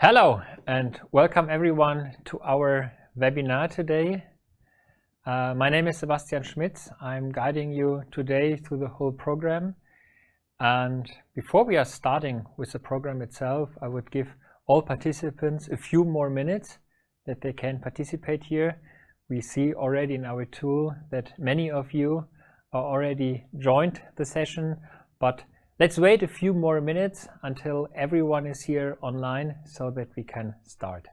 Hello and welcome everyone to our webinar today. My name is Sebastian Schmitz. I'm guiding you today through the whole program. And before we are starting with the program itself, I would give all participants a few more minutes that they can participate here. We see already in our tool that many of you are already joined the session, but let's wait a few more minutes until everyone is here online so that we can start.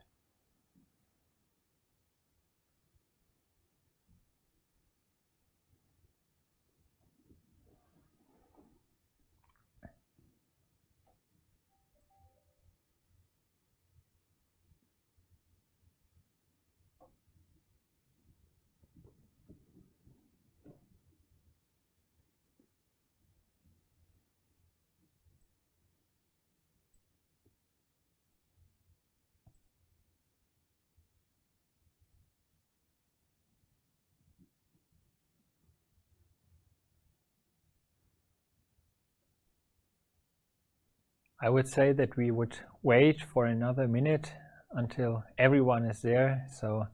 I would say that we would wait for another minute until everyone is there so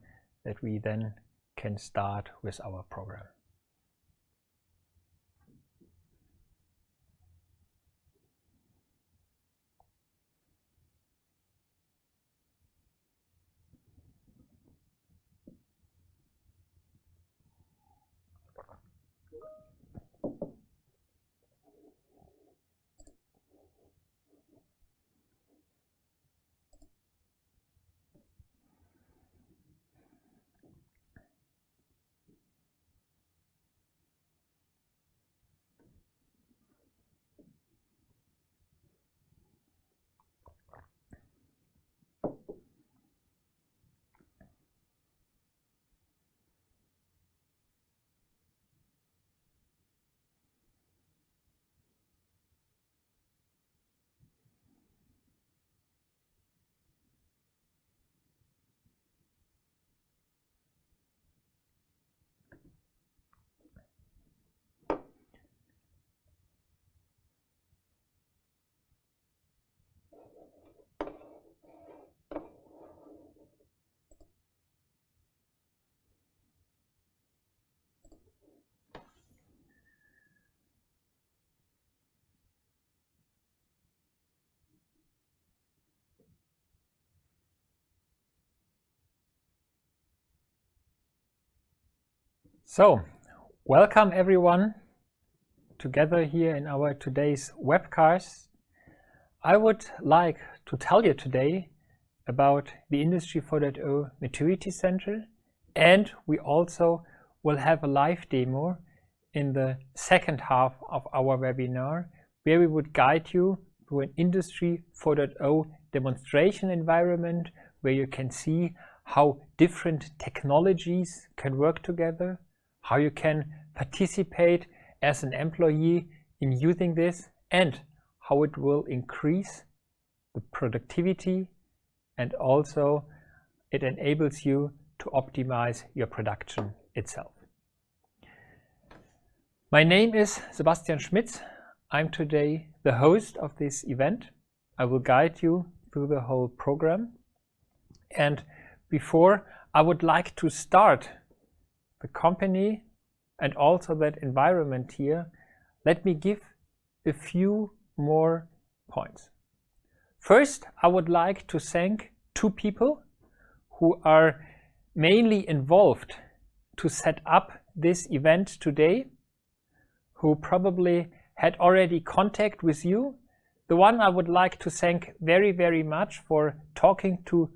that we then can start with our program. So, welcome everyone together here in our today's webcast. I would like to tell you today about the Industry 4.0 Maturity Center, and we also will have a live demo in the second half of our webinar where we would guide you through an Industry 4.0 demonstration environment where you can see how different technologies can work together, how you can participate as an employee in using this, and how it will increase the productivity, and also it enables you to optimize your production itself. My name is Sebastian Schmitz. I'm today the host of this event. I will guide you through the whole program. And before I would like to start the company and also that environment here, let me give a few more points. First, I would like to thank two people who are mainly involved to set up this event today, who probably had already contact with you. The one I would like to thank very, very much for talking to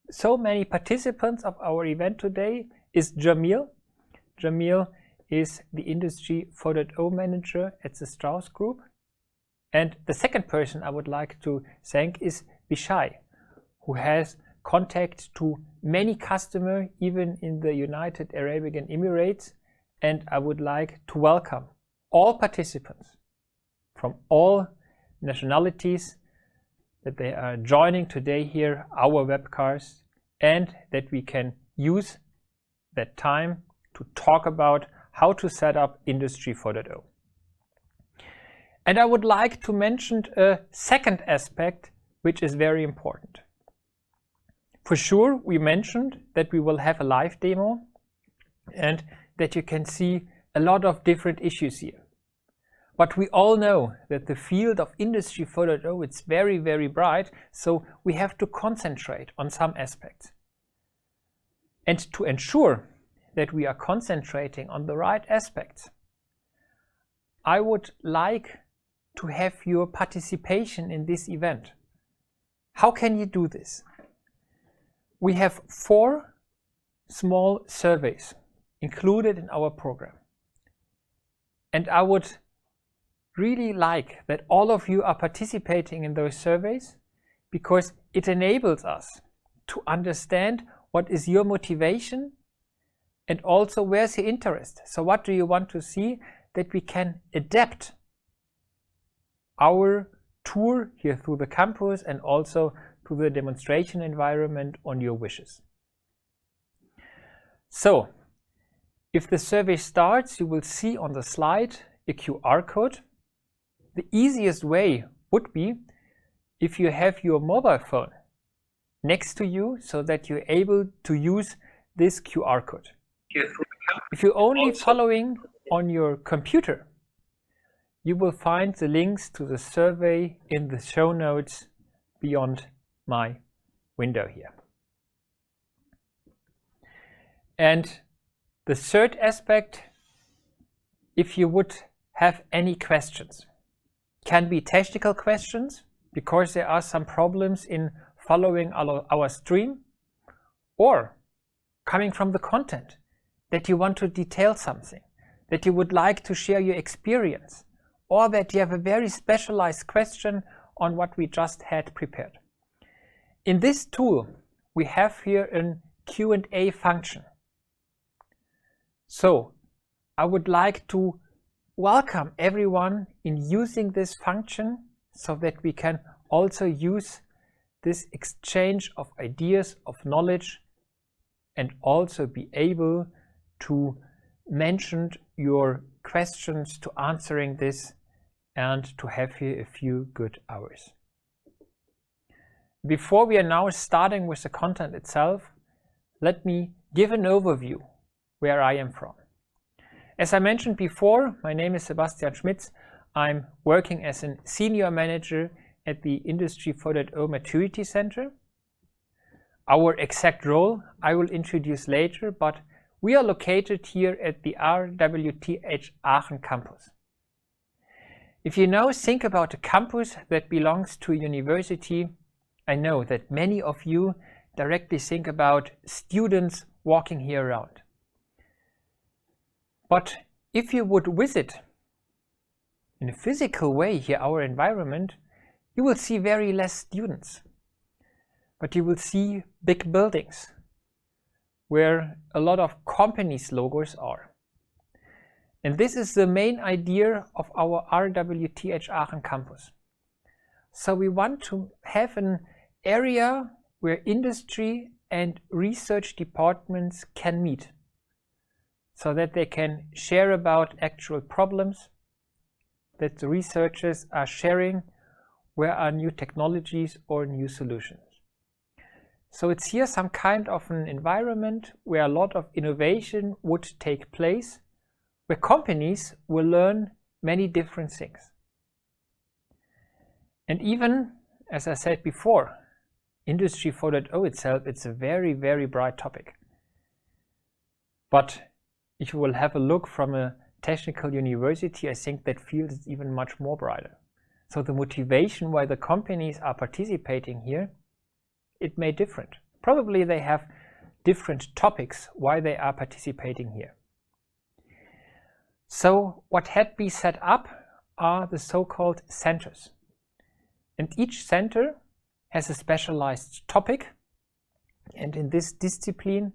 so many participants of our event today is Jamil. Jamil is the Industry 4.0 manager at the Strauss Group. And the second person I would like to thank is Vishai, who has contact to many customers, even in the United Arab Emirates. And I would like to welcome all participants from all nationalities that they are joining today here, our webcast, and that we can use that time to talk about how to set up Industry 4.0. And I would like to mention a second aspect which is very important. For sure, we mentioned that we will have a live demo and that you can see a lot of different issues here. But we all know that the field of Industry 4.0, it's very, very bright, so we have to concentrate on some aspects. And to ensure that we are concentrating on the right aspects, I would like to have your participation in this event. How can you do this? We have 4 small surveys included in our program. And I would really like that all of you are participating in those surveys, because it enables us to understand what is your motivation and also where's your interest. So what do you want to see, that we can adapt our tour here through the campus and also to the demonstration environment on your wishes. So if the survey starts, you will see on the slide a QR code. The easiest way would be if you have your mobile phone next to you so that you're able to use this QR code. If you're only following on your computer, you will find the links to the survey in the show notes beyond my window here. And the third aspect, if you would have any questions, can be technical questions, because there are some problems in following our stream, or coming from the content, that you want to detail something, that you would like to share your experience, or that you have a very specialized question on what we just had prepared. In this tool, we have here a Q&A function. So I would like to welcome everyone in using this function, so that we can also use this exchange of ideas, of knowledge, and also be able to mention your questions to answering this, and to have here a few good hours. Before we are now starting with the content itself, let me give an overview where I am from. As I mentioned before, my name is Sebastian Schmitz. I'm working as a senior manager at the Industry 4.0 Maturity Center. Our exact role I will introduce later, but we are located here at the RWTH Aachen campus. If you now think about a campus that belongs to a university, I know that many of you directly think about students walking here around. But if you would visit in a physical way here our environment, you will see very less students. But you will see big buildings where a lot of companies' logos are. And this is the main idea of our RWTH Aachen campus. So we want to have an area where industry and research departments can meet, so that they can share about actual problems, that the researchers are sharing where are new technologies or new solutions. So it's here some kind of an environment where a lot of innovation would take place, where companies will learn many different things. And even, as I said before, Industry 4.0 itself, it's a very, very bright topic. But if you will have a look from a technical university, I think that field is even much more brighter. So the motivation why the companies are participating here, it may different. Probably they have different topics why they are participating here. So what had been set up are the so-called centers. And each center has a specialized topic, and in this discipline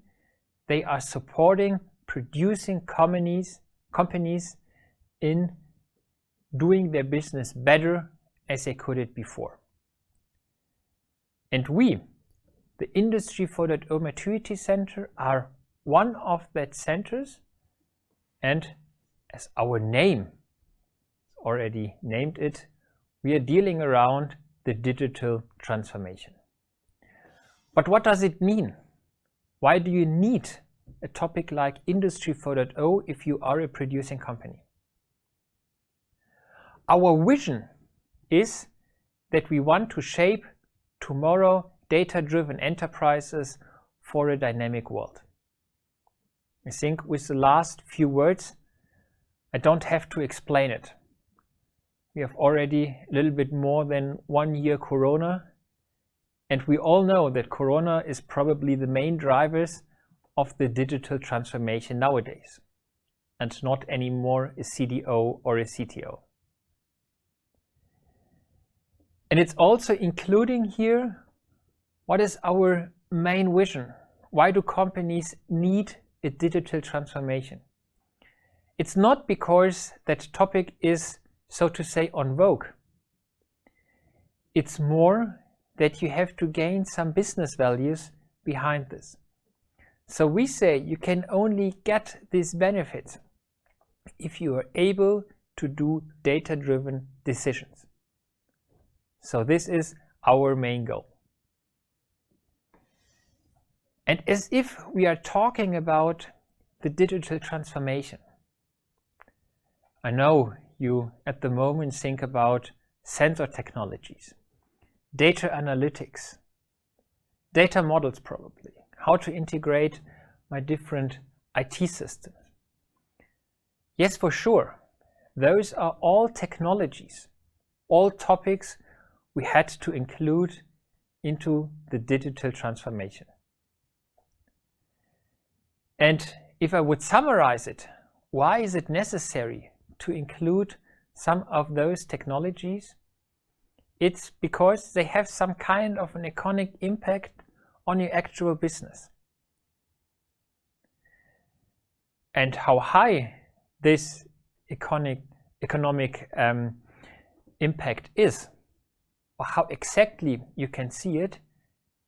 they are supporting producing companies in doing their business better as they could it before. And we, the Industry 4.0 Maturity Center, are one of that centers, and as our name already named it, we are dealing around the digital transformation. But what does it mean? Why do you need a topic like Industry 4.0 if you are a producing company? Our vision is that we want to shape tomorrow data-driven enterprises for a dynamic world. I think with the last few words, I don't have to explain it. We have already a little bit more than 1 year Corona, and we all know that Corona is probably the main drivers of the digital transformation nowadays, and not anymore a CDO or a CTO. And it's also including here, what is our main vision? Why do companies need a digital transformation? It's not because that topic is, so to say, on vogue. It's more that you have to gain some business values behind this. So we say you can only get these benefits if you are able to do data-driven decisions. So this is our main goal. And as if we are talking about the digital transformation, I know you at the moment think about sensor technologies, data analytics, data models probably, how to integrate my different IT systems. Yes, for sure, those are all technologies, all topics we had to include into the digital transformation. And if I would summarize it, why is it necessary to include some of those technologies? It's because they have some kind of an economic impact on your actual business. And how high this economic impact is, or how exactly you can see it,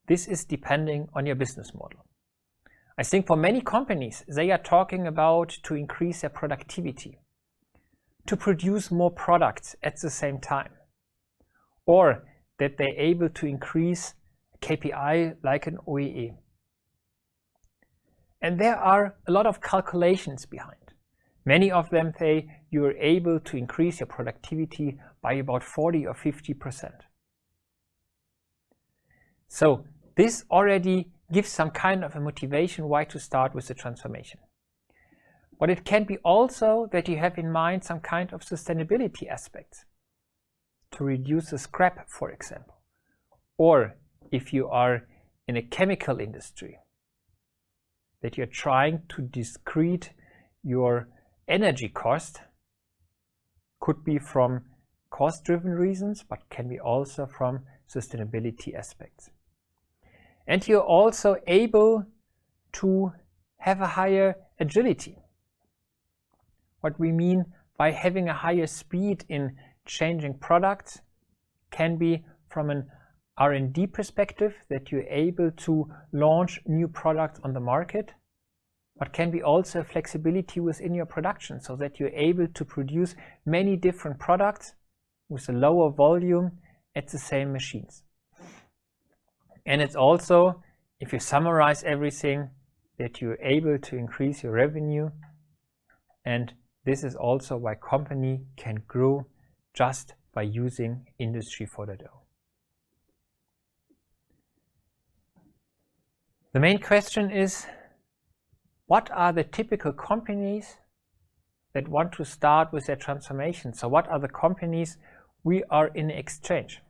this is depending on your business model. I think for many companies, they are talking about to increase their productivity, to produce more products at the same time, or that they're able to increase KPI like an OEE. And there are a lot of calculations behind. Many of them say you are able to increase your productivity by about 40 or 50%. So this already gives some kind of a motivation why to start with the transformation. But it can be also that you have in mind some kind of sustainability aspects to reduce the scrap, for example. Or if you are in a chemical industry, that you're trying to decrease your energy cost, could be from cost-driven reasons, but can be also from sustainability aspects. And you're also able to have a higher agility. What we mean by having a higher speed in changing products can be from an R&D perspective, that you're able to launch new products on the market, but can be also flexibility within your production, so that you're able to produce many different products with a lower volume at the same machines. And it's also, if you summarize everything, that you're able to increase your revenue, and this is also why company can grow just by using Industry 4.0. The main question is, what are the typical companies that want to start with their transformation? So what are the companies we are in exchange?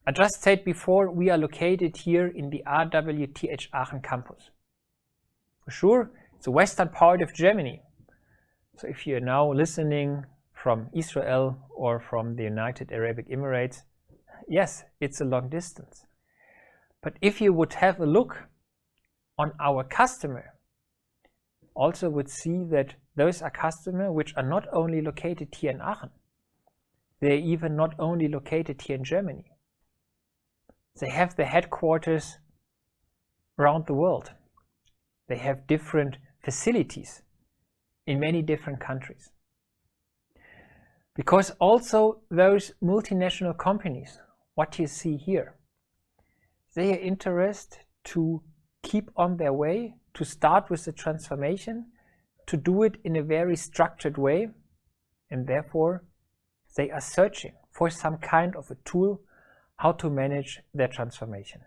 I just said before, we are located here in the RWTH Aachen campus. For sure, it's the western part of Germany. So if you're now listening from Israel or from the United Arab Emirates, yes, it's a long distance. But if you would have a look on our customer, also would see that those are customers which are not only located here in Aachen, they're even not only located here in Germany. They have their headquarters around the world. They have different facilities in many different countries. Because also those multinational companies, what you see here, their interest to keep on their way, to start with the transformation, to do it in a very structured way, and therefore they are searching for some kind of a tool how to manage their transformation.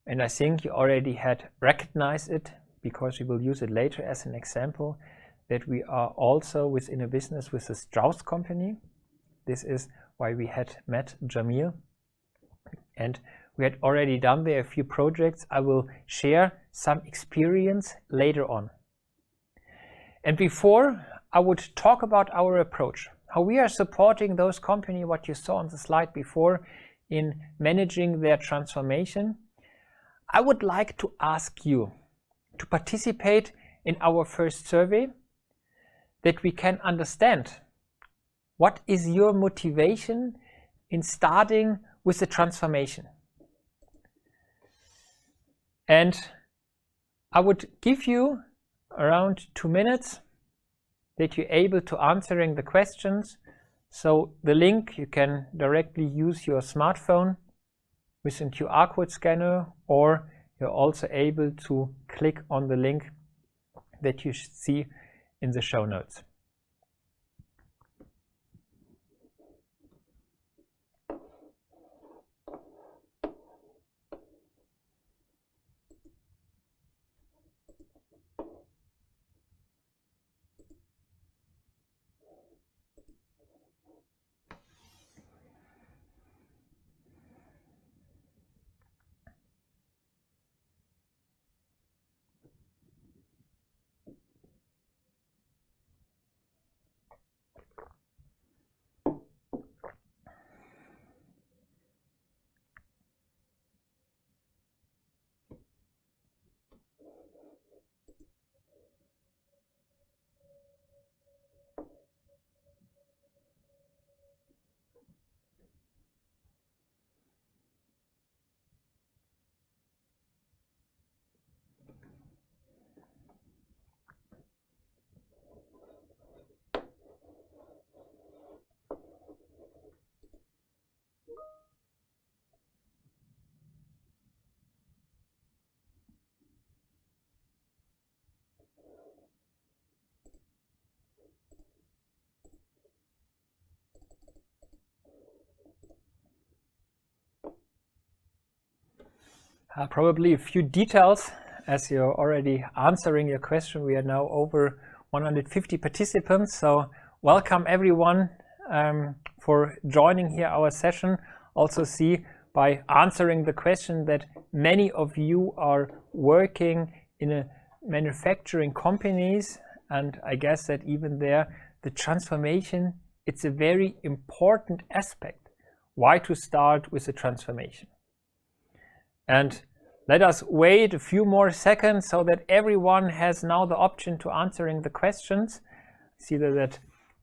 And I think you already had recognized it, because we will use it later as an example, that we are also within a business with a Strauss company. This is why we had met Jamil, and we had already done there a few projects. I will share some experience later on. And before I would talk about our approach, how we are supporting those companies, what you saw on the slide before, in managing their transformation, I would like to ask you to participate in our first survey, that we can understand what is your motivation in starting with the transformation. And I would give you around 2 minutes that you're able to answering the questions. So the link, you can directly use your smartphone with a QR code scanner, or you're also able to click on the link that you see in the show notes. Probably a few details, as you're already answering your question. We are now over 150 participants, so welcome everyone for joining here our session. Also see by answering the question that many of you are working in a manufacturing companies, and I guess that even there the transformation, it's a very important aspect. Why to start with the transformation? And let us wait a few more seconds so that everyone has now the option to answering the questions. See that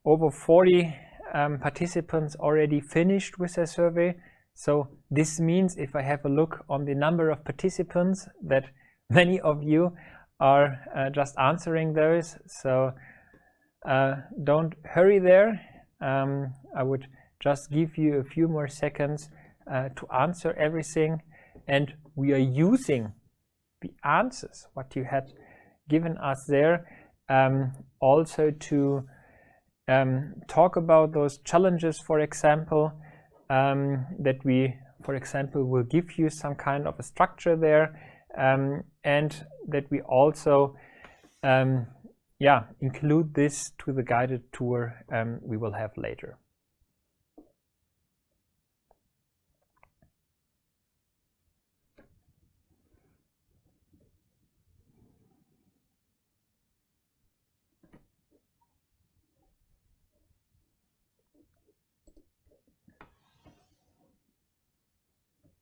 over 40 participants already finished with their survey. So this means if I have a look on the number of participants, that many of you are just answering those. So don't hurry there. I would just give you a few more seconds to answer everything. And we are using the answers, what you had given us there, also to talk about those challenges, for example, that we, for example, will give you some kind of a structure there, and that we also include this to the guided tour we will have later.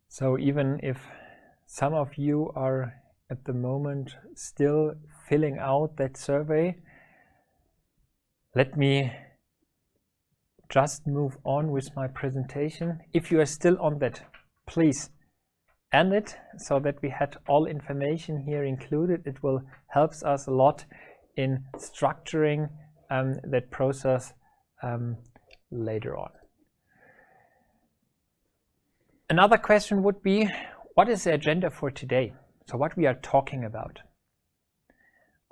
So even if some of you are at the moment still filling out that survey, let me just move on with my presentation. If you are still on that, please end it so that we had all information here included. It will help us a lot in structuring that process later on. Another question would be, what is the agenda for today? So what we are talking about.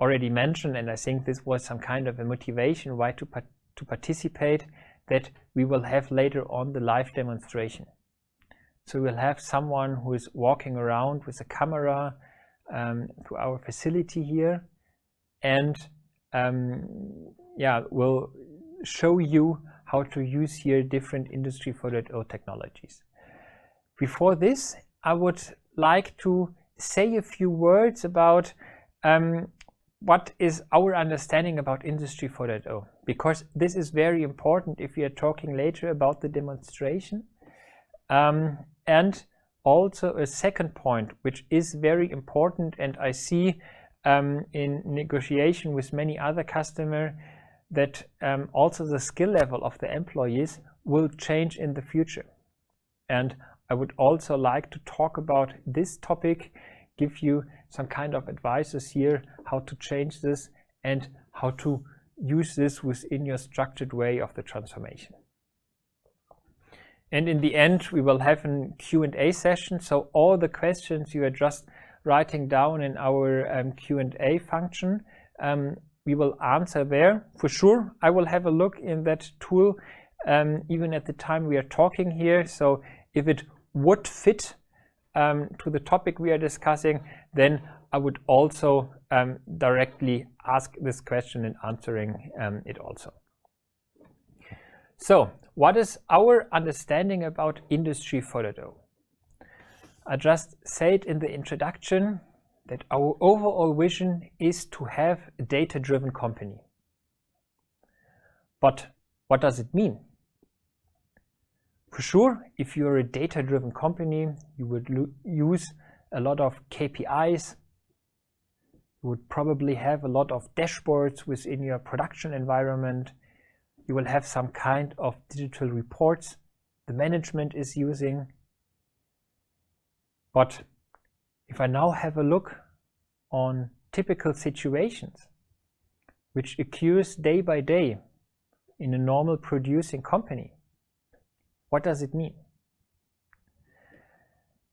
Already mentioned, and I think this was some kind of a motivation why to participate, that we will have later on the live demonstration. So we'll have someone who is walking around with a camera to our facility here, and we'll show you how to use here different Industry 4.0 technologies. Before this, I would like to say a few words about what is our understanding about Industry 4.0, because this is very important if we are talking later about the demonstration. And also a second point, which is very important, and I see in negotiation with many other customers that also the skill level of the employees will change in the future. And I would also like to talk about this topic, give you some kind of advices here, how to change this and how to use this within your structured way of the transformation. And in the end, we will have a Q&A session. So all the questions you are just writing down in our Q&A function, we will answer there. For sure, I will have a look in that tool even at the time we are talking here. So if it would fit to the topic we are discussing, then I would also directly ask this question and answering it also. So, what is our understanding about Industry 4.0? I just said in the introduction that our overall vision is to have a data-driven company. But what does it mean? For sure, if you're a data-driven company, you would use a lot of KPIs. You would probably have a lot of dashboards within your production environment. You will have some kind of digital reports the management is using. But if I now have a look on typical situations which occurs day by day in a normal producing company, what does it mean?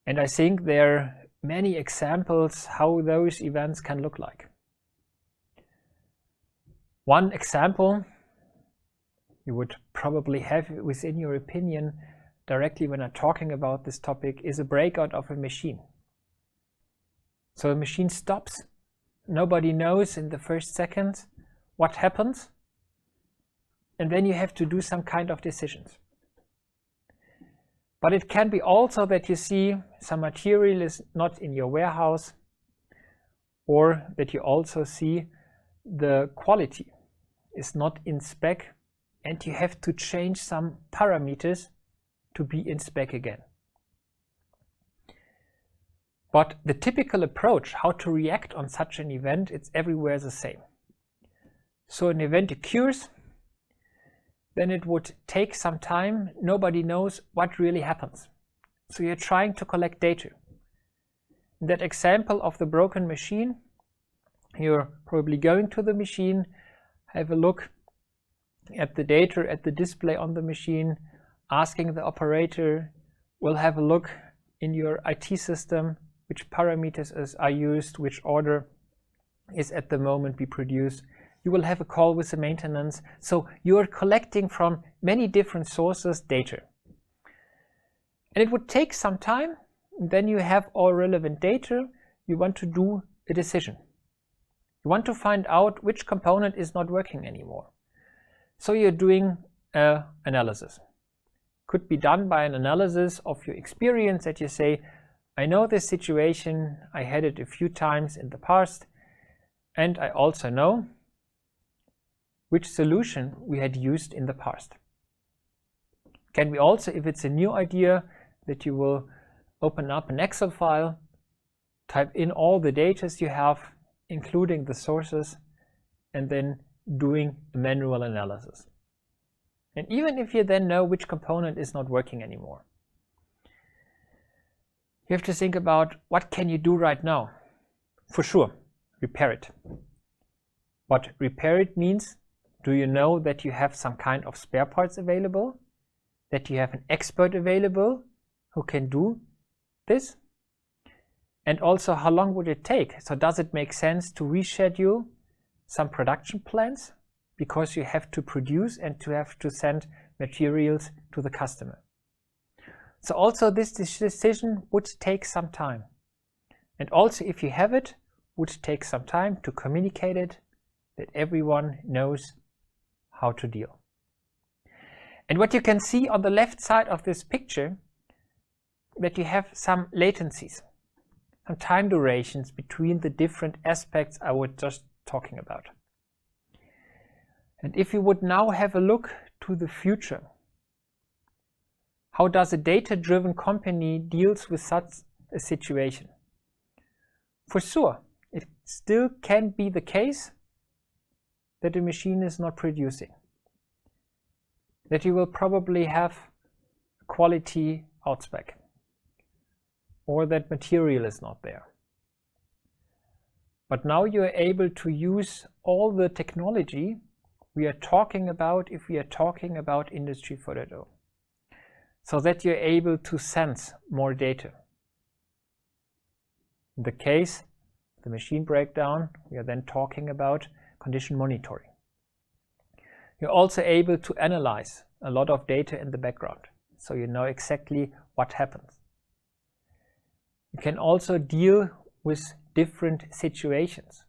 And I think there are many examples how those events can look like. One example you would probably have within your opinion directly when I'm talking about this topic is a breakout of a machine. So a machine stops, nobody knows in the first second what happens, and then you have to do some kind of decisions. But it can be also that you see some material is not in your warehouse, or that you also see the quality is not in spec and you have to change some parameters to be in spec again. But the typical approach, how to react on such an event, it's everywhere the same. So an event occurs, then it would take some time, nobody knows what really happens. So you're trying to collect data. In that example of the broken machine, you're probably going to the machine, have a look at the data at the display on the machine, asking the operator, will have a look in your IT system, which parameters are used, which order is at the moment be produced. You will have a call with the maintenance. So you are collecting from many different sources data. And it would take some time. Then you have all relevant data. You want to do a decision. You want to find out which component is not working anymore. So you're doing an analysis. Could be done by an analysis of your experience that you say, I know this situation, I had it a few times in the past, and I also know which solution we had used in the past. Can be also, if it's a new idea, that you will open up an Excel file, type in all the data you have, including the sources, and then doing a manual analysis. And even if you then know which component is not working anymore, you have to think about what can you do right now. For sure, repair it. What repair it means, do you know that you have some kind of spare parts available? That you have an expert available who can do this? And also, how long would it take? So does it make sense to reschedule some production plans because you have to produce and to have to send materials to the customer? So also this decision would take some time. And also, if you have it, would take some time to communicate it, that everyone knows how to deal. And what you can see on the left side of this picture, that you have some latencies, some time durations between the different aspects I was just talking about. And if you would now have a look to the future, how does a data-driven company deals with such a situation? For sure, it still can be the case that the machine is not producing, that you will probably have quality outspec, or that material is not there. But now you are able to use all the technology we are talking about if we are talking about Industry 4.0, so that you're able to sense more data. In the case of the machine breakdown, we are then talking about condition monitoring. You're also able to analyze a lot of data in the background, so you know exactly what happens. You can also deal with different situations.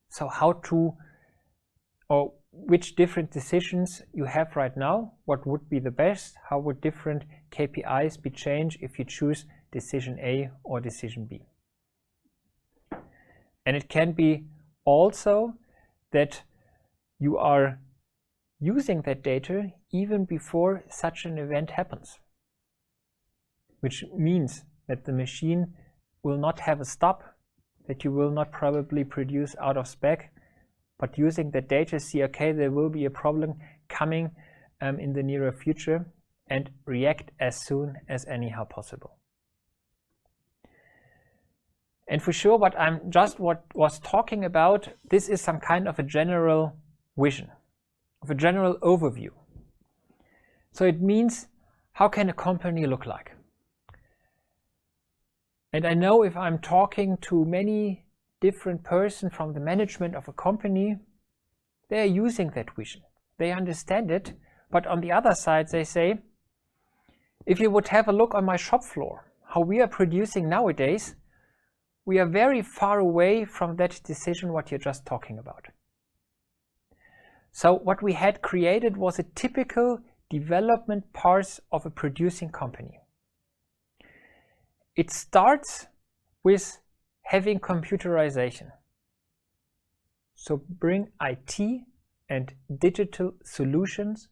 So how to, or which different decisions you have right now, what would be the best, how would different KPIs be changed if you choose decision A or decision B. And it can be also that you are using that data even before such an event happens, which means that the machine will not have a stop, that you will not probably produce out of spec, but using that data, see, okay, there will be a problem coming in the nearer future, and react as soon as anyhow possible. And for sure, what was talking about, this is some kind of a general vision, of a general overview. So it means, how can a company look like? And I know if I'm talking to many different persons from the management of a company, they are using that vision. They understand it, but on the other side they say, if you would have a look on my shop floor, how we are producing nowadays, we are very far away from that decision what you're just talking about. So what we had created was a typical development path of a producing company. It starts with having computerization. So bring IT and digital solutions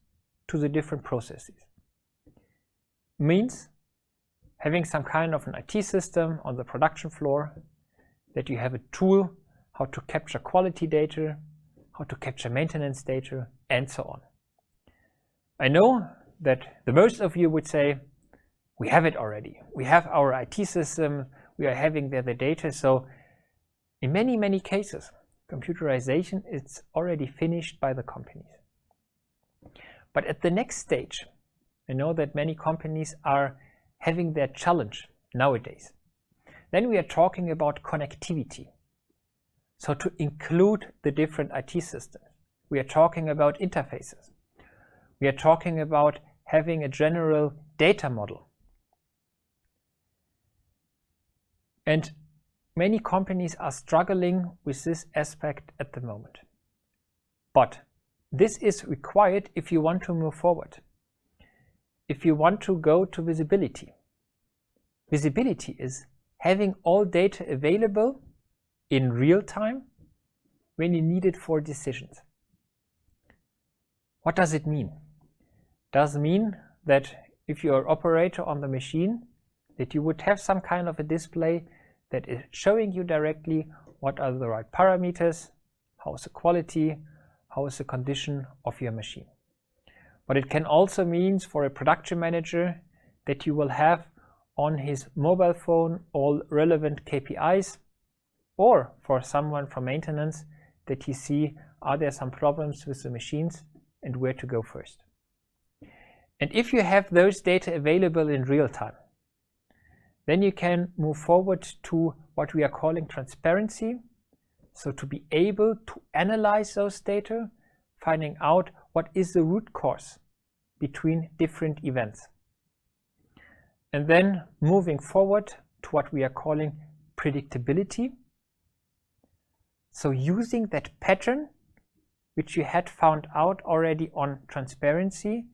to the different processes. Means having some kind of an IT system on the production floor, that you have a tool how to capture quality data, how to capture maintenance data, and so on. I know that the most of you would say, we have it already. We have our IT system, we are having there the data. So in many, many cases, computerization is already finished by the companies. But at the next stage, I know that many companies are having their challenge nowadays. Then we are talking about connectivity. So to include the different IT systems. We are talking about interfaces. We are talking about having a general data model. And many companies are struggling with this aspect at the moment. But this is required if you want to move forward. If you want to go to visibility. Visibility is having all data available in real time when you need it for decisions. What does it mean? It does mean that if you are operator on the machine, that you would have some kind of a display that is showing you directly what are the right parameters, how is the quality, how is the condition of your machine. But it can also mean for a production manager that you will have on his mobile phone all relevant KPIs, or for someone from maintenance that you see are there some problems with the machines and where to go first. And if you have those data available in real time, Then you can move forward to what we are calling transparency. So to be able to analyze those data, finding out what is the root cause between different events. And then moving forward to what we are calling predictability. So using that pattern which you had found out already on transparency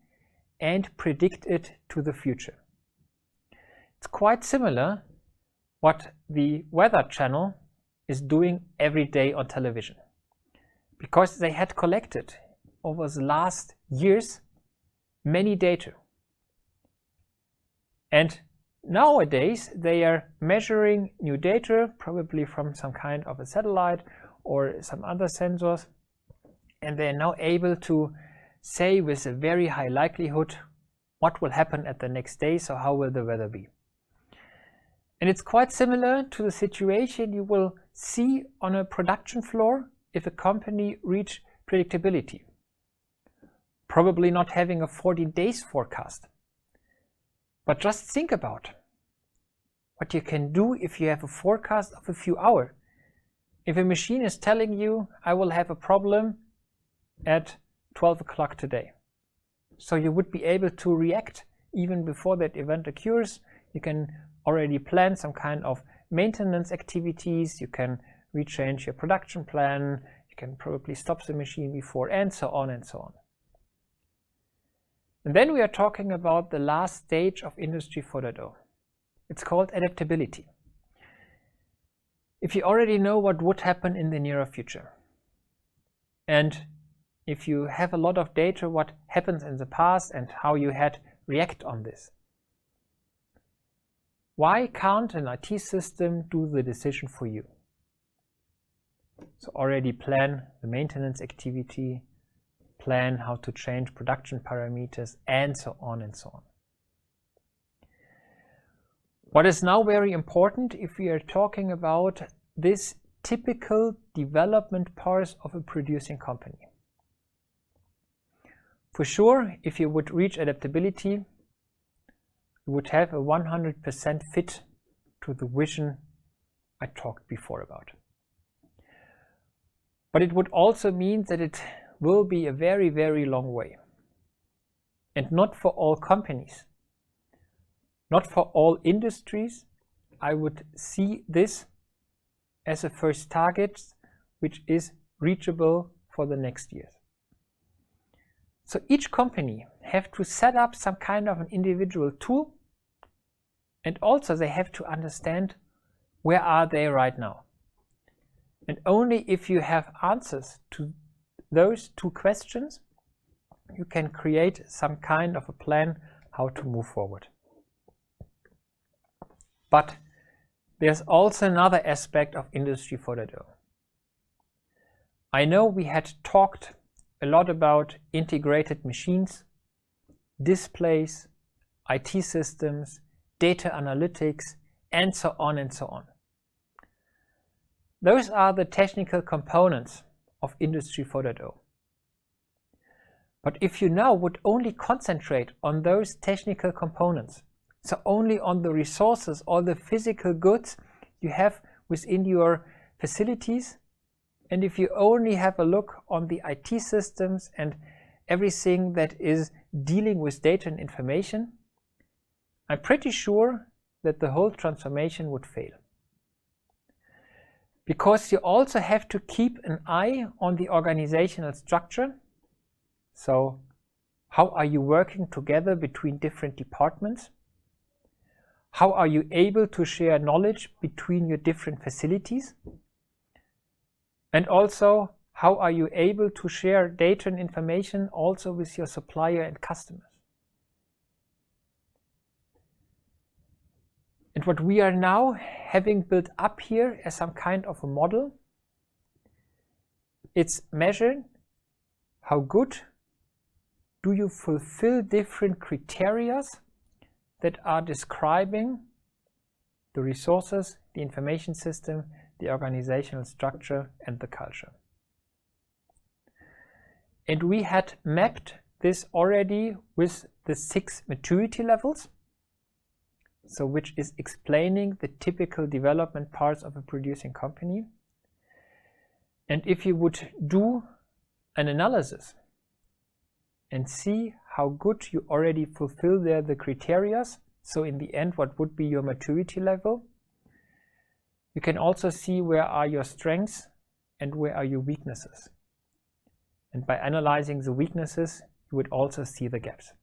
and predict it to the future. It's quite similar what the Weather Channel is doing every day on television, because they had collected over the last years many data. And nowadays they are measuring new data, probably from some kind of a satellite or some other sensors, and they are now able to say with a very high likelihood what will happen at the next day, so how will the weather be. And it's quite similar to the situation you will see on a production floor if a company reaches predictability. Probably not having a 14 days forecast. But just think about what you can do if you have a forecast of a few hours. If a machine is telling you, I will have a problem at 12 o'clock today. So you would be able to react even before that event occurs. You can already plan some kind of maintenance activities. You can rechange your production plan. You can probably stop the machine before, and so on and so on. And then we are talking about the last stage of Industry 4.0. It's called adaptability. If you already know what would happen in the near future, and if you have a lot of data what happens in the past and how you had react on this, why can't an IT system do the decision for you? So already plan the maintenance activity, plan how to change production parameters, and so on and so on. What is now very important if we are talking about this typical development part of a producing company. For sure, if you would reach adaptability, you would have a 100% fit to the vision I talked before about. But it would also mean that it will be a very, very long way. And not for all companies, not for all industries. I would see this as a first target, which is reachable for the next years. So each company have to set up some kind of an individual tool, and also they have to understand where are they right now. And only if you have answers to those two questions, you can create some kind of a plan how to move forward. But there's also another aspect of Industry 4.0. I know we had talked a lot about integrated machines, displays, IT systems, data analytics, and so on and so on. Those are the technical components of Industry 4.0. But if you now would only concentrate on those technical components, so only on the resources, all the physical goods you have within your facilities, and if you only have a look on the IT systems and everything that is dealing with data and information, I'm pretty sure that the whole transformation would fail. Because you also have to keep an eye on the organizational structure. So how are you working together between different departments? How are you able to share knowledge between your different facilities? And also, how are you able to share data and information also with your supplier and customers? And what we are now having built up here as some kind of a model, it's measured how good do you fulfill different criteria that are describing the resources, the information system, the organizational structure, and the culture. And we had mapped this already with the 6 maturity levels. so which is explaining the typical development parts of a producing company. And if you would do an analysis and see how good you already fulfill there the criteria, so in the end what would be your maturity level, you can also see where are your strengths and where are your weaknesses. And by analyzing the weaknesses, you would also see the gaps.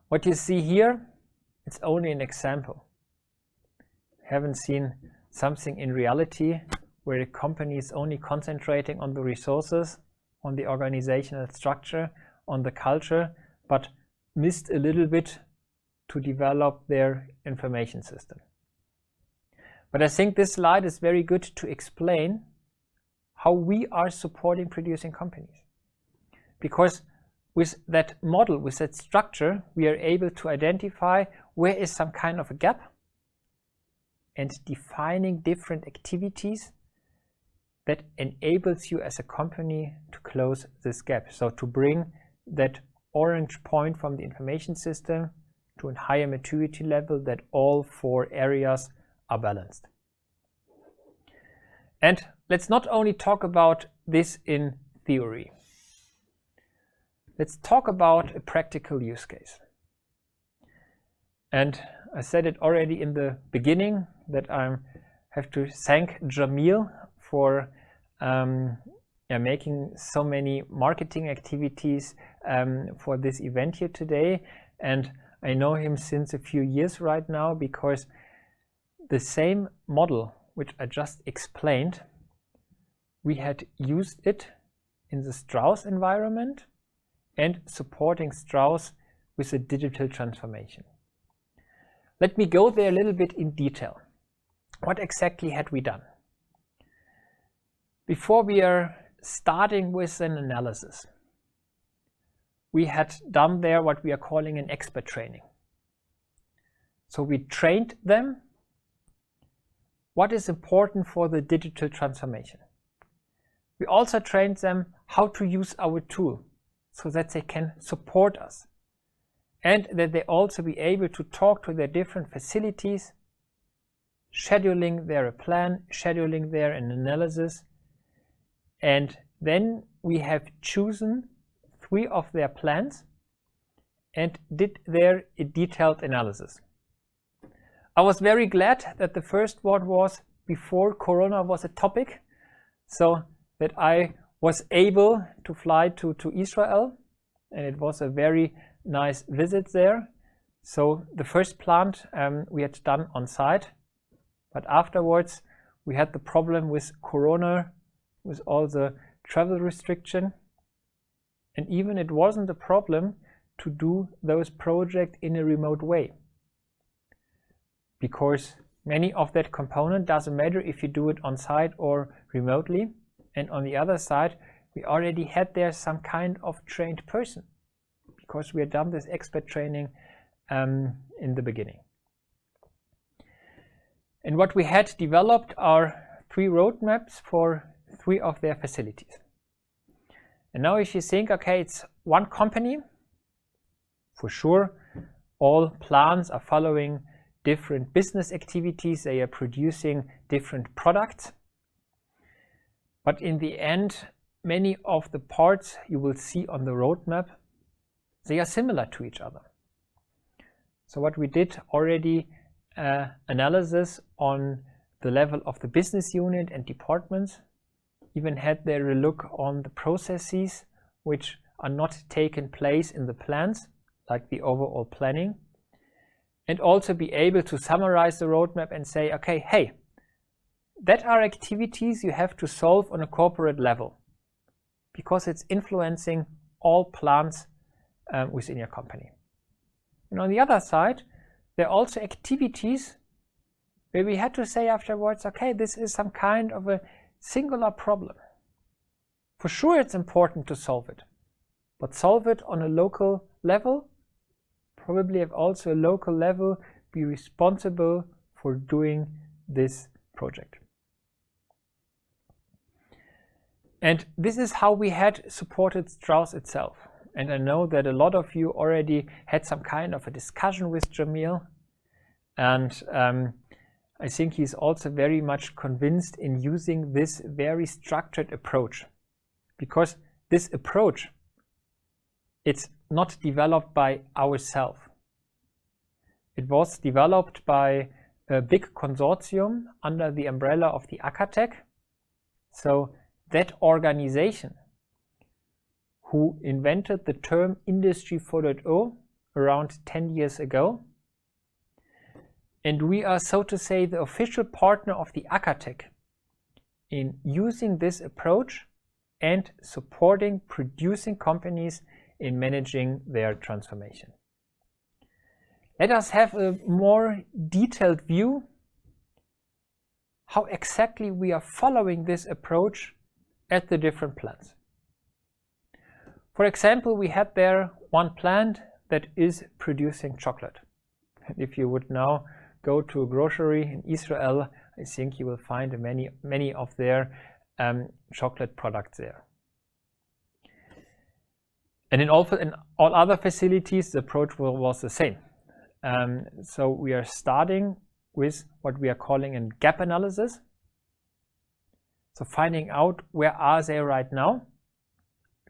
What you see here, it's only an example. Haven't seen something in reality where the company is only concentrating on the resources, on the organizational structure, on the culture, but missed a little bit to develop their information system. But I think this slide is very good to explain how we are supporting producing companies. Because with that model, with that structure, we are able to identify where is some kind of a gap and defining different activities that enables you as a company to close this gap. So to bring that orange point from the information system to a higher maturity level that all 4 areas are balanced. And let's not only talk about this in theory. Let's talk about a practical use case. And I said it already in the beginning that I have to thank Jamil for making so many marketing activities for this event here today. And I know him since a few years right now, because the same model which I just explained, we had used it in the Strauss environment and supporting Strauss with a digital transformation. Let me go there a little bit in detail. What exactly had we done? Before we are starting with an analysis, we had done there what we are calling an expert training. So we trained them what is important for the digital transformation. We also trained them how to use our tool so that they can support us and that they also be able to talk to their different facilities, scheduling their plan, scheduling their analysis. And then we have chosen 3 of their plans and did their detailed analysis. I was very glad that the first one was before Corona was a topic, so that I was able to fly to Israel, and it was a very nice visit there. So the first plant we had done on site, but afterwards we had the problem with Corona, with all the travel restriction, and even it wasn't a problem to do those projects in a remote way, because many of that component doesn't matter if you do it on site or remotely. And on the other side, we already had there some kind of trained person, because we had done this expert training in the beginning. And what we had developed are 3 roadmaps for 3 of their facilities. And now if you think, okay, it's one company, for sure, all plants are following different business activities, they are producing different products. But in the end, many of the parts you will see on the roadmap, they are similar to each other. So what we did already, analysis on the level of the business unit and departments, even had there a look on the processes which are not taken place in the plans, like the overall planning, and also be able to summarize the roadmap and say, okay, hey, that are activities you have to solve on a corporate level, because it's influencing all plants within your company. And on the other side, there are also activities where we had to say afterwards, okay, this is some kind of a singular problem. For sure it's important to solve it, but solve it on a local level, probably have also a local level be responsible for doing this project. And this is how we had supported Strauss itself. And I know that a lot of you already had some kind of a discussion with Jamil, And I think he's also very much convinced in using this very structured approach, because this approach, it's not developed by ourselves. It was developed by a big consortium under the umbrella of the acchen. So that organization who invented the term Industry 4.0 around 10 years ago. And we are, so to say, the official partner of the acchen in using this approach and supporting producing companies in managing their transformation. Let us have a more detailed view how exactly we are following this approach at the different plants. For example, we had there one plant that is producing chocolate. And if you would now go to a grocery in Israel, I think you will find many of their chocolate products there. And in all other facilities, the approach was the same. So we are starting with what we are calling a gap analysis. So finding out where are they right now,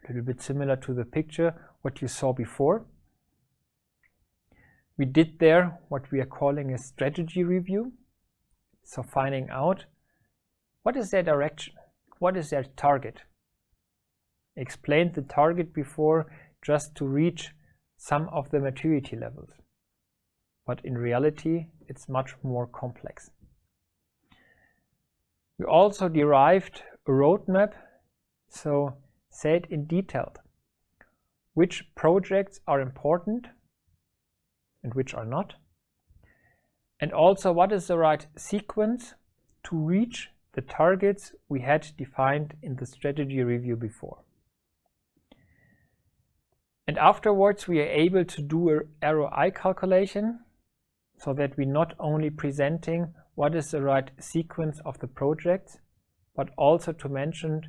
a little bit similar to the picture what you saw before. We did there what we are calling a strategy review. So finding out what is their direction, what is their target. I explained the target before just to reach some of the maturity levels. But in reality, it's much more complex. We also derived a roadmap, so said in detail which projects are important and which are not, and also what is the right sequence to reach the targets we had defined in the strategy review before. And afterwards we are able to do a ROI calculation, so that we're not only presenting what is the right sequence of the projects, but also to mention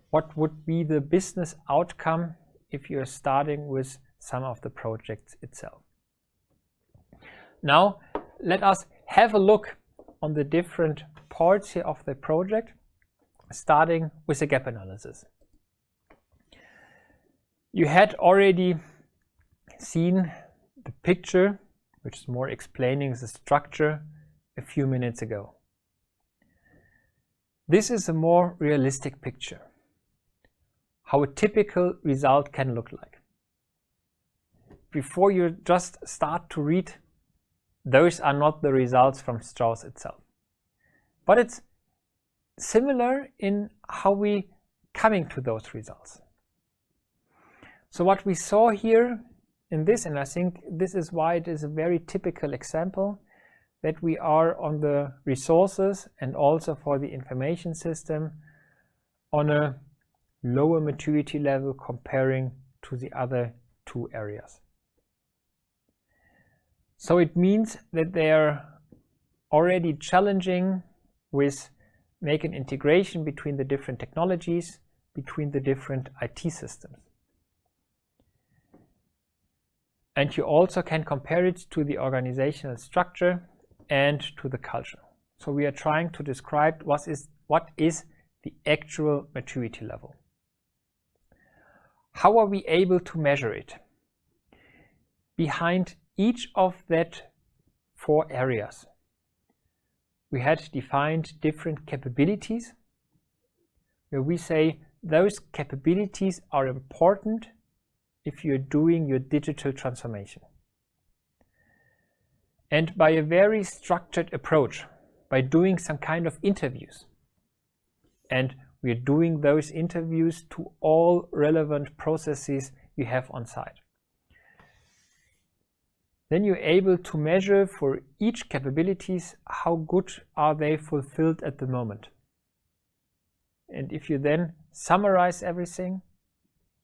what would be the business outcome if you're starting with some of the projects itself. Now, let us have a look on the different parts here of the project, starting with the gap analysis. You had already seen the picture, which is more explaining the structure, a few minutes ago. This is a more realistic picture, how a typical result can look like. Before you just start to read, those are not the results from Strauss itself. But it's similar in how we coming to those results. So what we saw here in this, and I think this is why it is a very typical example, that we are on the resources and also for the information system on a lower maturity level comparing to the other two areas. So it means that they are already challenging with making integration between the different technologies, between the different IT systems. And you also can compare it to the organizational structure and to the culture. So we are trying to describe what is the actual maturity level. How are we able to measure it? Behind each of that 4 areas, we had defined different capabilities, where we say those capabilities are important if you're doing your digital transformation. And by a very structured approach, by doing some kind of interviews, and we're doing those interviews to all relevant processes you have on site, then you're able to measure for each capabilities how good are they fulfilled at the moment. And if you then summarize everything,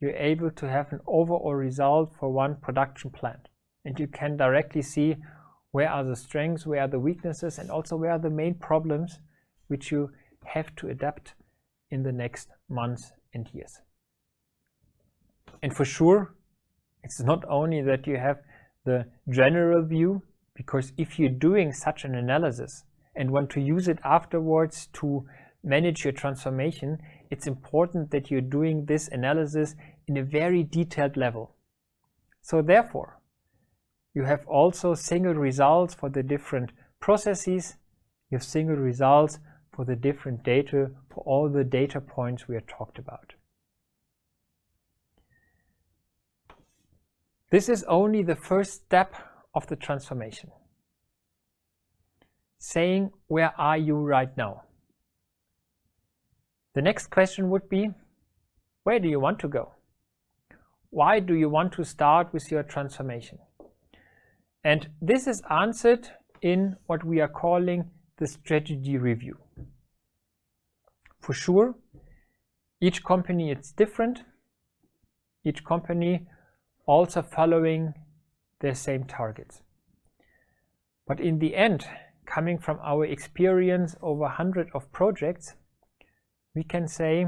you're able to have an overall result for one production plant. And you can directly see where are the strengths, where are the weaknesses, and also where are the main problems which you have to adapt in the next months and years. And for sure, it's not only that you have the general view, Because if you're doing such an analysis and want to use it afterwards to manage your transformation, it's important that you're doing this analysis in a very detailed level. So therefore, you have also single results for the different processes. You have single results for the different data, for all the data points we have talked about. This is only the first step of the transformation. Saying, where are you right now? The next question would be, where do you want to go? Why do you want to start with your transformation? And this is answered in what we are calling the strategy review. For sure, each company is different. Each company also following their same targets. But in the end, coming from our experience over 100 of projects, we can say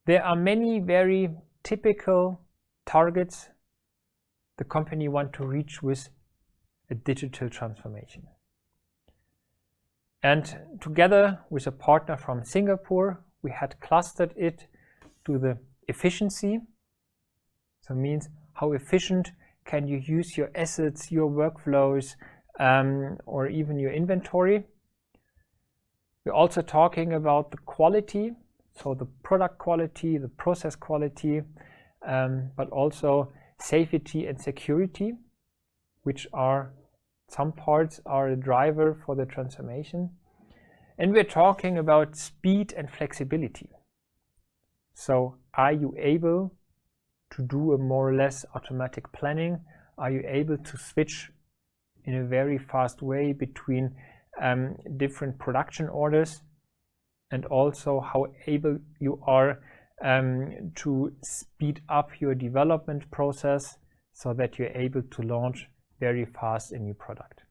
there are many very typical targets the company wants to reach with a digital transformation. And together with a partner from Singapore, we had clustered it to the efficiency. So it means how efficient can you use your assets, your workflows, or even your inventory. We're also talking about the quality, so the product quality, the process quality, but also safety and security, which are some parts are a driver for the transformation. And we're talking about speed and flexibility. So are you able to do a more or less automatic planning? Are you able to switch in a very fast way between different production orders? And also how able you are to speed up your development process so that you're able to launch very fast a new product.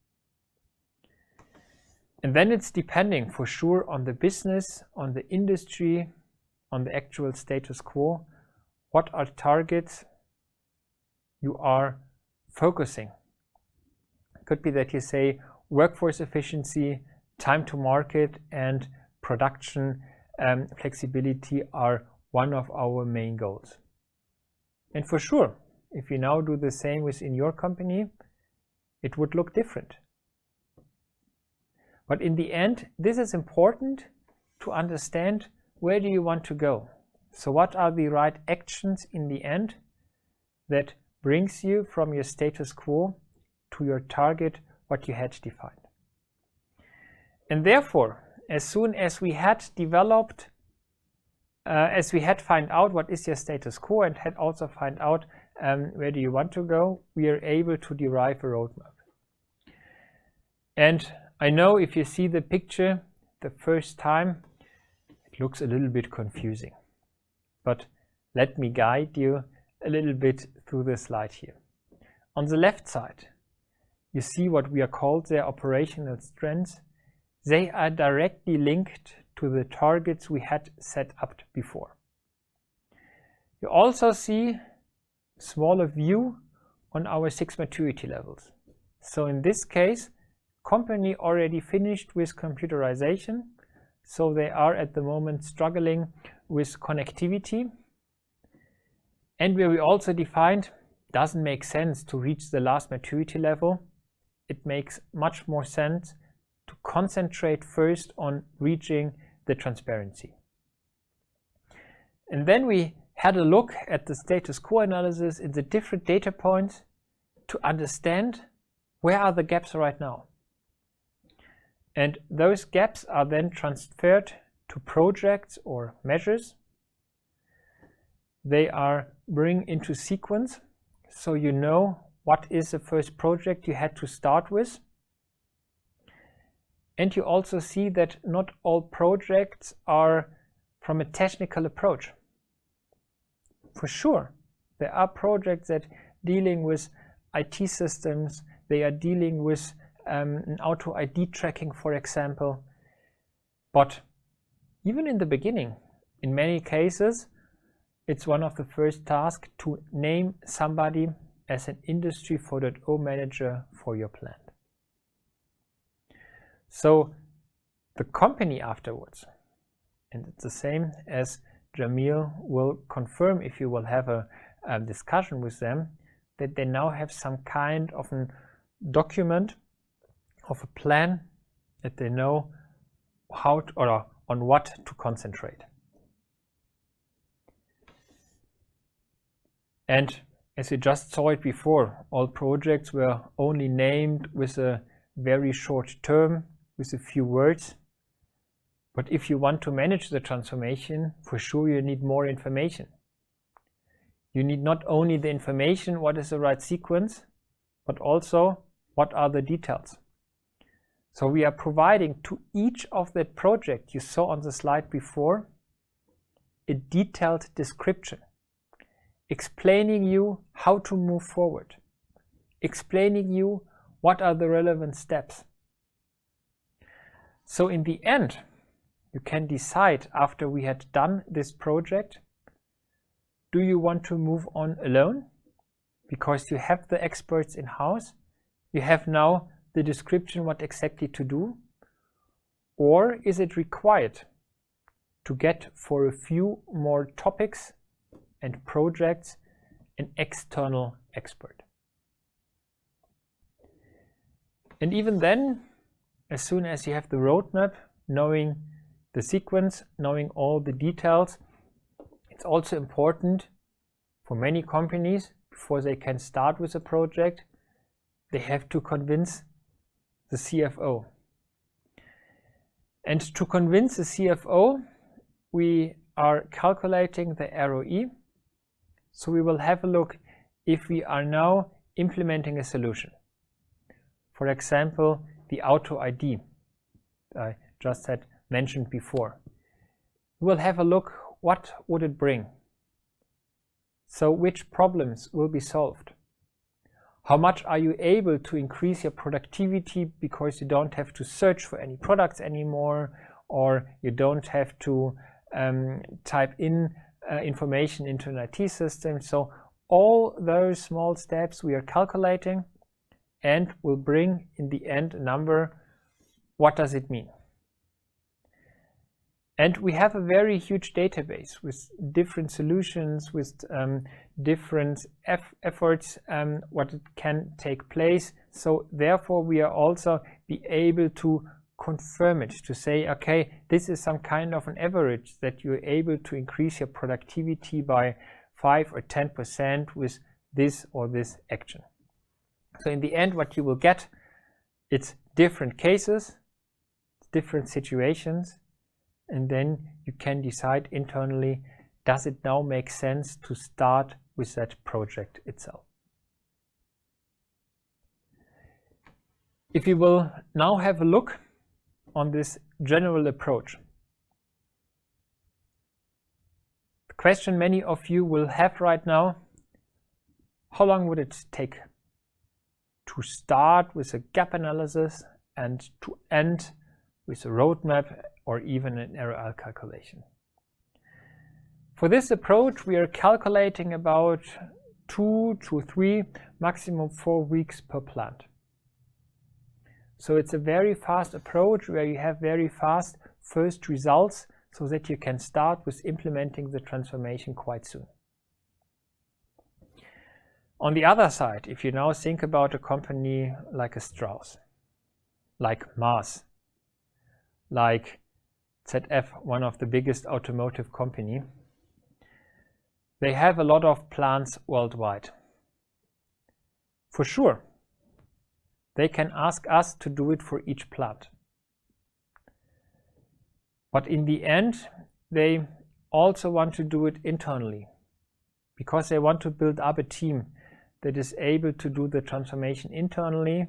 And then it's depending for sure on the business, on the industry, on the actual status quo. What are targets you are focusing? It could be that you say workforce efficiency, time to market, and production flexibility are one of our main goals. And for sure, if you now do the same within your company, it would look different. But in the end, this is important to understand where do you want to go. So what are the right actions in the end that brings you from your status quo to your target, what you had defined. And therefore, as soon as we had developed, as we had find out what is your status quo and had also find out where do you want to go, we are able to derive a roadmap. And I know if you see the picture the first time, it looks a little bit confusing. But let me guide you a little bit through the slide here. On the left side, you see what we are called their operational strengths. They are directly linked to the targets we had set up before. You also see a smaller view on our 6 maturity levels. So in this case, company already finished with computerization, so they are at the moment struggling with connectivity. And where we also defined, doesn't make sense to reach the last maturity level. It makes much more sense to concentrate first on reaching the transparency. And then we had a look at the status quo analysis in the different data points to understand where are the gaps right now. And those gaps are then transferred to projects or measures. They are bring into sequence, so you know what is the first project you had to start with. And you also see that not all projects are from a technical approach. For sure, there are projects that dealing with IT systems, they are dealing with an auto ID tracking, for example. But even in the beginning, in many cases, it's one of the first tasks to name somebody as an Industry 4.0 manager for your plant. So the company afterwards, and it's the same as Jamil will confirm if you will have a discussion with them, that they now have some kind of a document, of a plan, that they know how to, or on what to concentrate. And as you just saw it before, all projects were only named with a very short term, with a few words. But if you want to manage the transformation, for sure you need more information. You need not only the information, what is the right sequence, but also what are the details. So we are providing to each of that project you saw on the slide before a detailed description, explaining you how to move forward, explaining you what are the relevant steps. So in the end, you can decide after we had done this project, do you want to move on alone? Because you have the experts in-house, you have now the description what exactly to do, or is it required to get for a few more topics and projects an external expert? And even then, as soon as you have the roadmap, knowing the sequence, knowing all the details, it's also important for many companies, before they can start with a project, they have to convince the CFO. And to convince the CFO, we are calculating the ROE. So we will have a look if we are now implementing a solution. For example, the Auto ID I just had mentioned before. We will have a look, what would it bring? So which problems will be solved? How much are you able to increase your productivity because you don't have to search for any products anymore, or you don't have to type in information into an IT system? So all those small steps we are calculating and will bring in the end a number. What does it mean? And we have a very huge database with different solutions, with different efforts, what it can take place. So therefore we are also be able to confirm it, to say, okay, this is some kind of an average that you're able to increase your productivity by 5 or 10% with this or this action. So in the end, what you will get, it's different cases, different situations, and then you can decide internally, does it now make sense to start with that project itself? If you will now have a look on this general approach, the question many of you will have right now, how long would it take to start with a gap analysis and to end with a roadmap or even an ROI calculation? For this approach, we are calculating about 2 to 3, maximum 4 weeks per plant. So it's a very fast approach where you have very fast first results so that you can start with implementing the transformation quite soon. On the other side, if you now think about a company like a Strauss, like Mars, like ZF, one of the biggest automotive company, they have a lot of plants worldwide. For sure, they can ask us to do it for each plant. But in the end, they also want to do it internally because they want to build up a team that is able to do the transformation internally.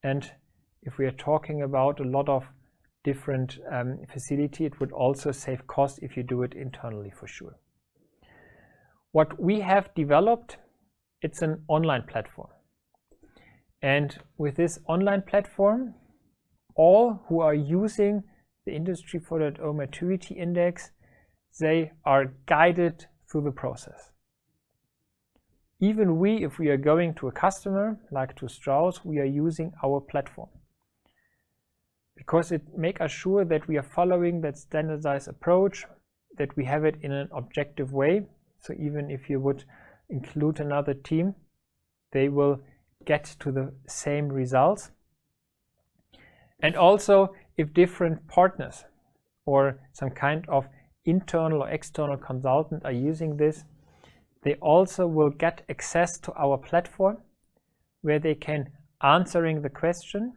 And if we are talking about a lot of different facility, it would also save cost if you do it internally for sure. What we have developed, it's an online platform. And with this online platform, all who are using the Industry 4.0 Maturity Index, they are guided through the process. Even we, if we are going to a customer, like to Strauss, we are using our platform. because it makes us sure that we are following that standardized approach, that we have it in an objective way. So even if you would include another team, they will get to the same results. And also, if different partners or some kind of internal or external consultant are using this, they also will get access to our platform where they can answering the question,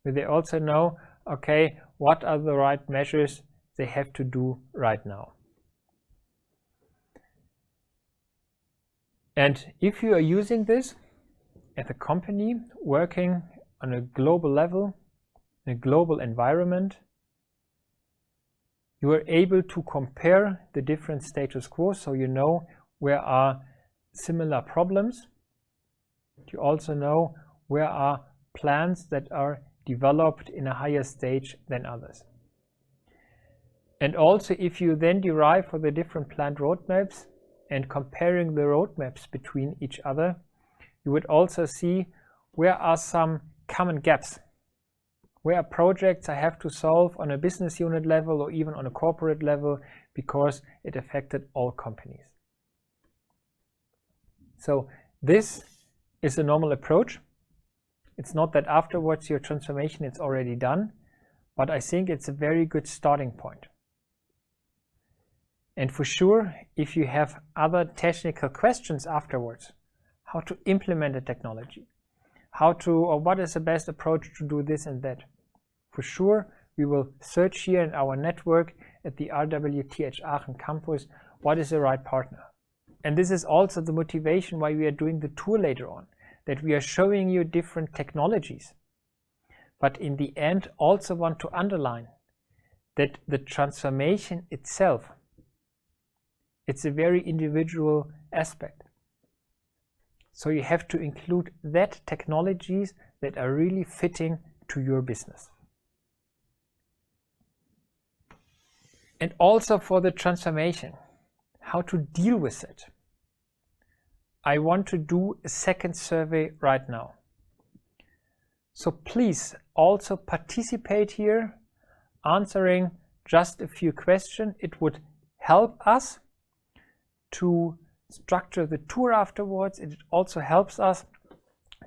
where they also know, okay, what are the right measures they have to do right now. And if you are using this at a company working on a global level, in a global environment, you are able to compare the different status quo, so you know where are similar problems. You also know where are plans that are developed in a higher stage than others. And also, if you then derive for the different plant roadmaps and comparing the roadmaps between each other, you would also see where are some common gaps, where are projects I have to solve on a business unit level or even on a corporate level because it affected all companies. So this is a normal approach. It's not that afterwards your transformation is already done, but I think it's a very good starting point. And for sure, if you have other technical questions afterwards, how to implement a technology, how to, or what is the best approach to do this and that, for sure, we will search here in our network at the RWTH Aachen campus, what is the right partner. And this is also the motivation why we are doing the tour later on, that we are showing you different technologies. But in the end, also want to underline that the transformation itself, it's a very individual aspect. So you have to include that technologies that are really fitting to your business. And also for the transformation, how to deal with it. I want to do a second survey right now. So please also participate here, answering just a few questions. It would help us to structure the tour afterwards. It also helps us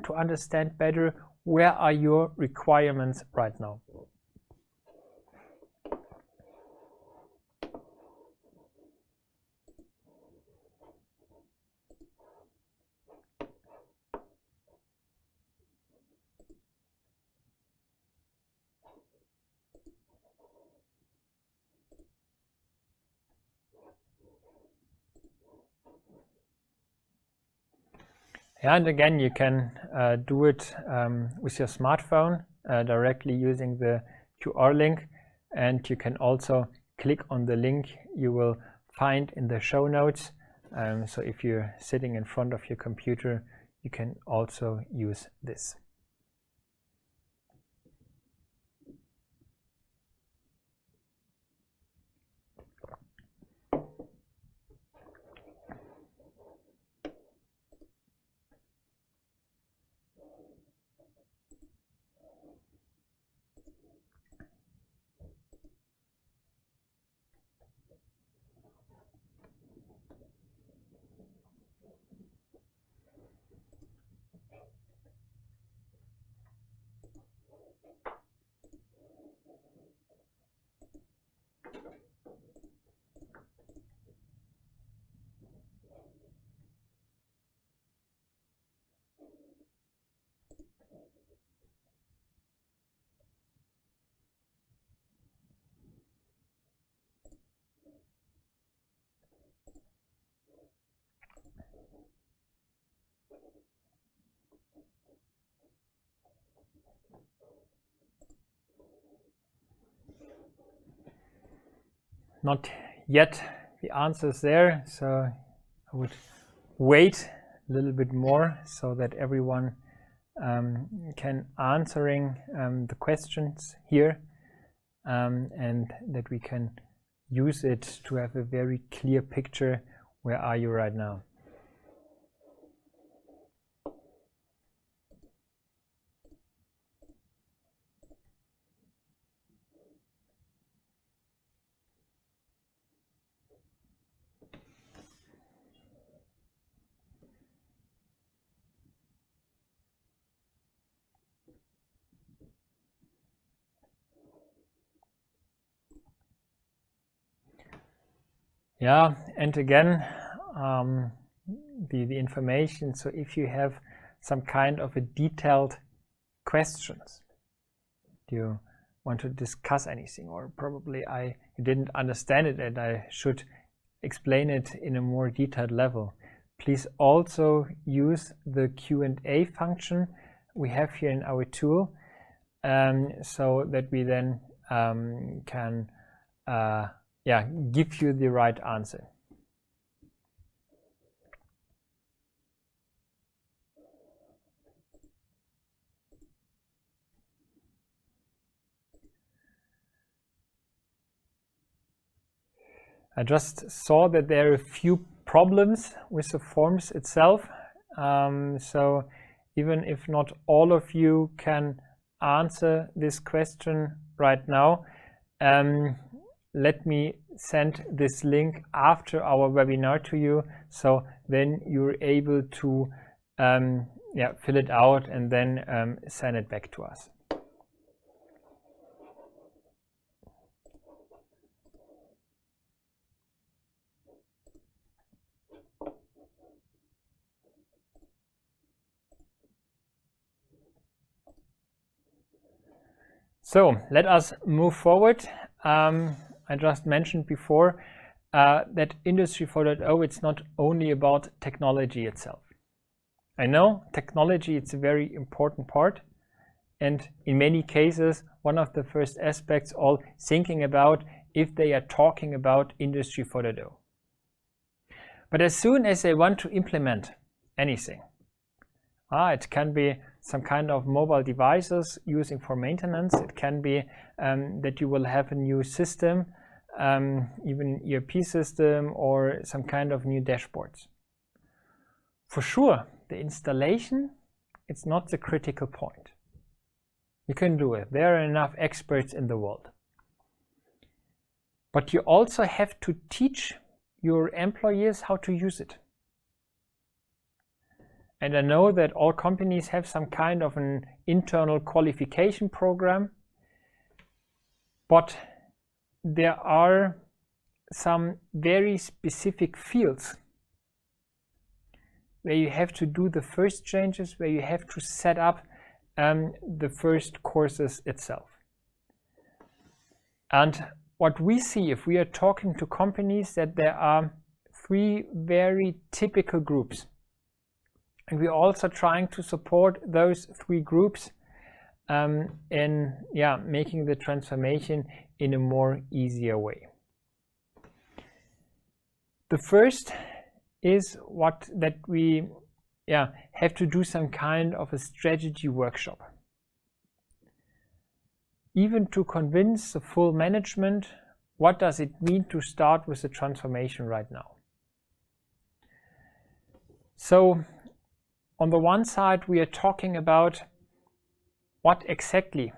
to understand better where are your requirements right now. Yeah, and again, you can do it with your smartphone directly using the QR link, and you can also click on the link you will find in the show notes. So if you're sitting in front of your computer, you can also use this. Not yet the answers there, so I would wait a little bit more so that everyone can answering the questions here, and that we can use it to have a very clear picture where are you right now. Yeah, and again, the information. So if you have some kind of a detailed questions, you want to discuss anything, or probably you didn't understand it and I should explain it in a more detailed level, please also use the Q&A function we have here in our tool, so that we then can give you the right answer. I just saw that there are a few problems with the forms itself. So even if not all of you can answer this question right now, let me send this link after our webinar to you, so then you're able to fill it out and then send it back to us. So let us move forward. I just mentioned before that Industry 4.0, it's not only about technology itself. I know technology, it's a very important part, and in many cases, one of the first aspects all thinking about if they are talking about Industry 4.0. But as soon as they want to implement anything, it can be some kind of mobile devices using for maintenance. It can be that you will have a new system, even ERP system, or some kind of new dashboards. For sure, the installation, it's not the critical point. You can do it. There are enough experts in the world. But you also have to teach your employees how to use it. And I know that all companies have some kind of an internal qualification program, but there are some very specific fields where you have to do the first changes, where you have to set up the first courses itself. And what we see if we are talking to companies, that there are 3 very typical groups. And we're also trying to support those 3 groups in making the transformation in a more easier way. The first is that we have to do some kind of a strategy workshop, even to convince the full management what does it mean to start with the transformation right now. So on the one side, we are talking about what exactly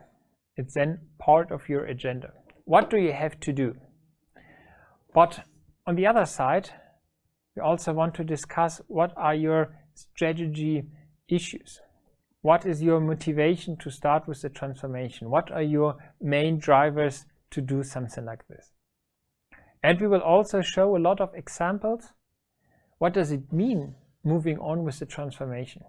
is then part of your agenda. What do you have to do? But on the other side, we also want to discuss what are your strategy issues. What is your motivation to start with the transformation? What are your main drivers to do something like this? And we will also show a lot of examples. What does it mean moving on with the transformation?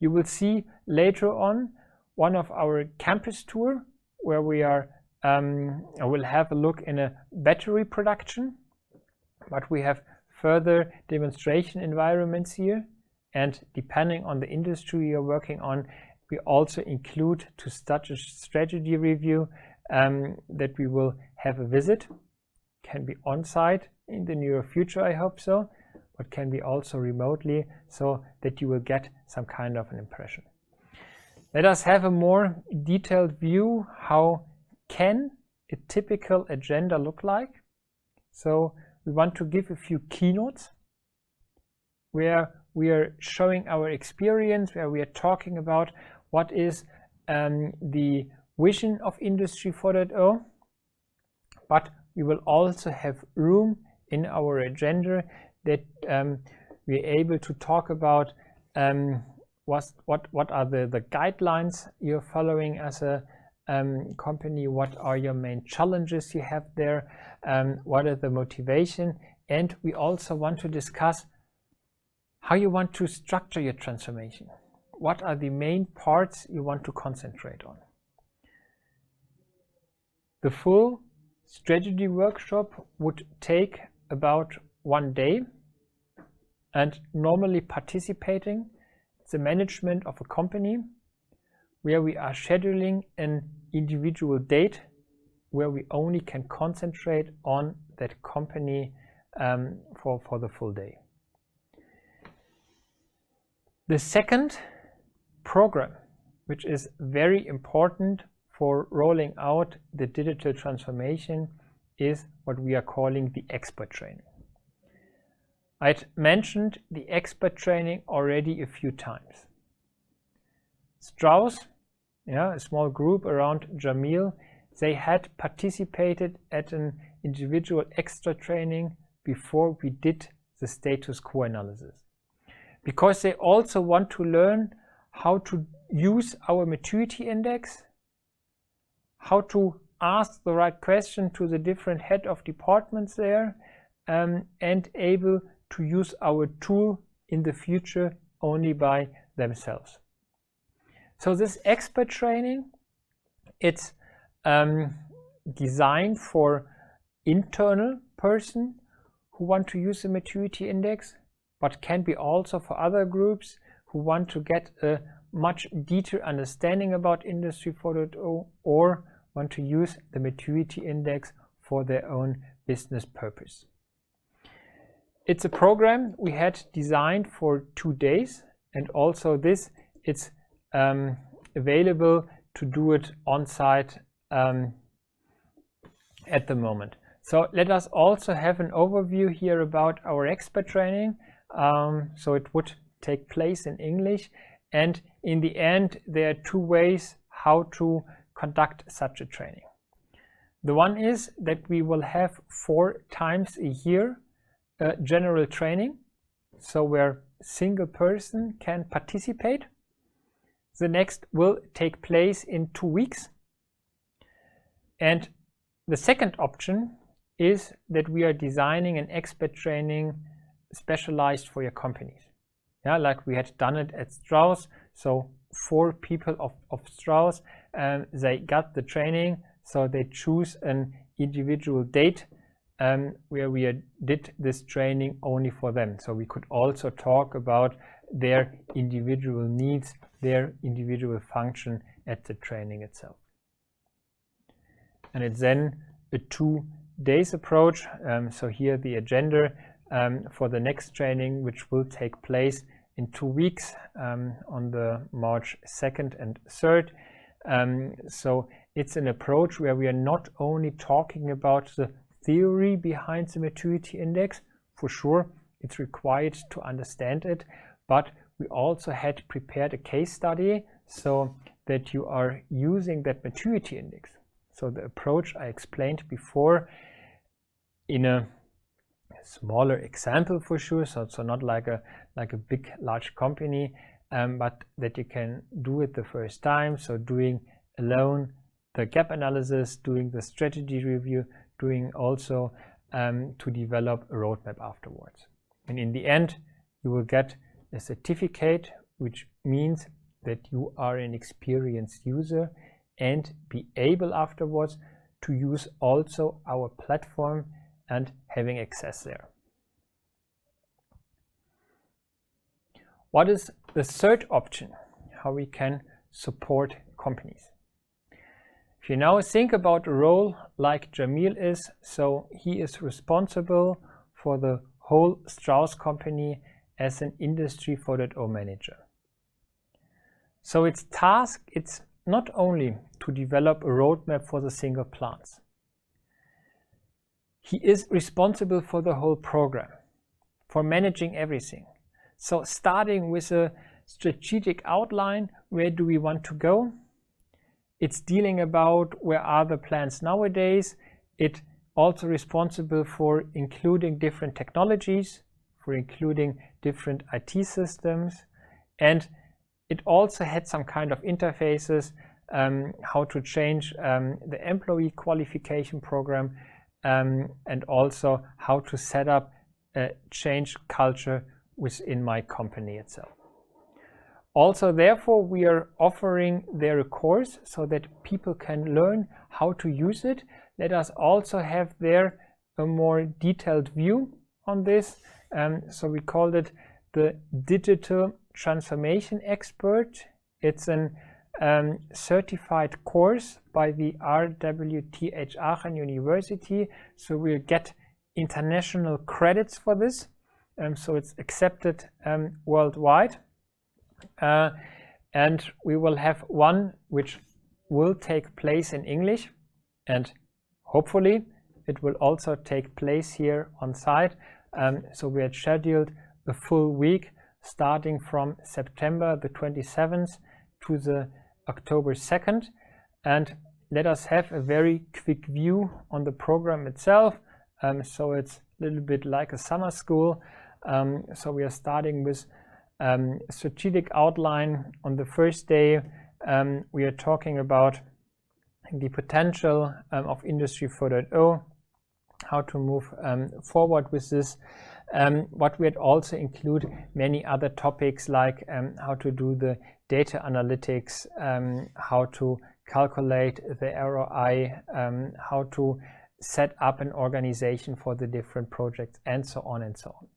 You will see later on one of our campus tour where we are will have a look in a battery production, but we have further demonstration environments here, and depending on the industry you're working on, we also include to such a strategy review that we will have a visit. Can be on site in the near future, I hope so, but can be also remotely, so that you will get some kind of an impression. Let us have a more detailed view. How can a typical agenda look like? So we want to give a few keynotes where we are showing our experience, where we are talking about what is the vision of Industry 4.0, but we will also have room in our agenda that we're able to talk about what are the guidelines you're following as a company, what are your main challenges you have there, what are the motivation, and we also want to discuss how you want to structure your transformation. What are the main parts you want to concentrate on? The full strategy workshop would take about 1 day, and normally participating the management of a company where we are scheduling an individual date where we only can concentrate on that company for the full day. The second program, which is very important for rolling out the digital transformation, is what we are calling the expert training. I'd mentioned the expert training already a few times. Strauss, a small group around Jamil, they had participated at an individual extra training before we did the status quo analysis, because they also want to learn how to use our maturity index, how to ask the right question to the different head of departments there, and able to use our tool in the future only by themselves. So this expert training, it's designed for internal person who want to use the maturity index, but can be also for other groups who want to get a much deeper understanding about Industry 4.0 or want to use the maturity index for their own business purpose. It's a program we had designed for 2 days, and also this, it's available to do it on site at the moment. So let us also have an overview here about our expert training. So it would take place in English, and in the end there are 2 ways how to conduct such a training. The one is that we will have 4 times a year general training, so where single person can participate. The next will take place in 2 weeks. And the second option is that we are designing an expert training specialized for your companies. Yeah, like we had done it at Strauss. So 4 people of Strauss, they got the training, so they choose an individual date where we did this training only for them. So we could also talk about their individual needs, their individual function at the training itself. And it's then a 2 days approach. So here the agenda for the next training, which will take place in 2 weeks on the March 2nd and 3rd. So it's an approach where we are not only talking about the theory behind the maturity index. For sure, it's required to understand it, but we also had prepared a case study so that you are using that maturity index. So the approach I explained before in a smaller example for sure, so not like a big large company, but that you can do it the first time. So doing alone the gap analysis, doing the strategy review, doing also to develop a roadmap afterwards. And in the end, you will get a certificate, which means that you are an experienced user and be able afterwards to use also our platform and having access there. What is the third option? How we can support companies? If you now think about a role like Jamil is, so he is responsible for the whole Strauss company as an Industry 4.0 manager. So its task, it's not only to develop a roadmap for the single plants. He is responsible for the whole program, for managing everything. So starting with a strategic outline, where do we want to go? It's dealing about where are the plants nowadays. It's also responsible for including different technologies, for including different IT systems, and it also had some kind of interfaces how to change the employee qualification program, and also how to set up a change culture within my company itself. Also, therefore, we are offering there a course so that people can learn how to use it. Let us also have there a more detailed view on this. So we called it the Digital Transformation Expert. It's a certified course by the RWTH Aachen University. So we'll get international credits for this. So it's accepted worldwide. And we will have one which will take place in English, and hopefully it will also take place here on site. So we had scheduled a full week starting from September the 27th to the October 2nd. And let us have a very quick view on the program itself. So it's a little bit like a summer school. So we are starting with strategic outline. On the first day, we are talking about the potential of Industry 4.0, how to move forward with this. But we had also include many other topics like how to do the data analytics, how to calculate the ROI, how to set up an organization for the different projects, and so on and so on.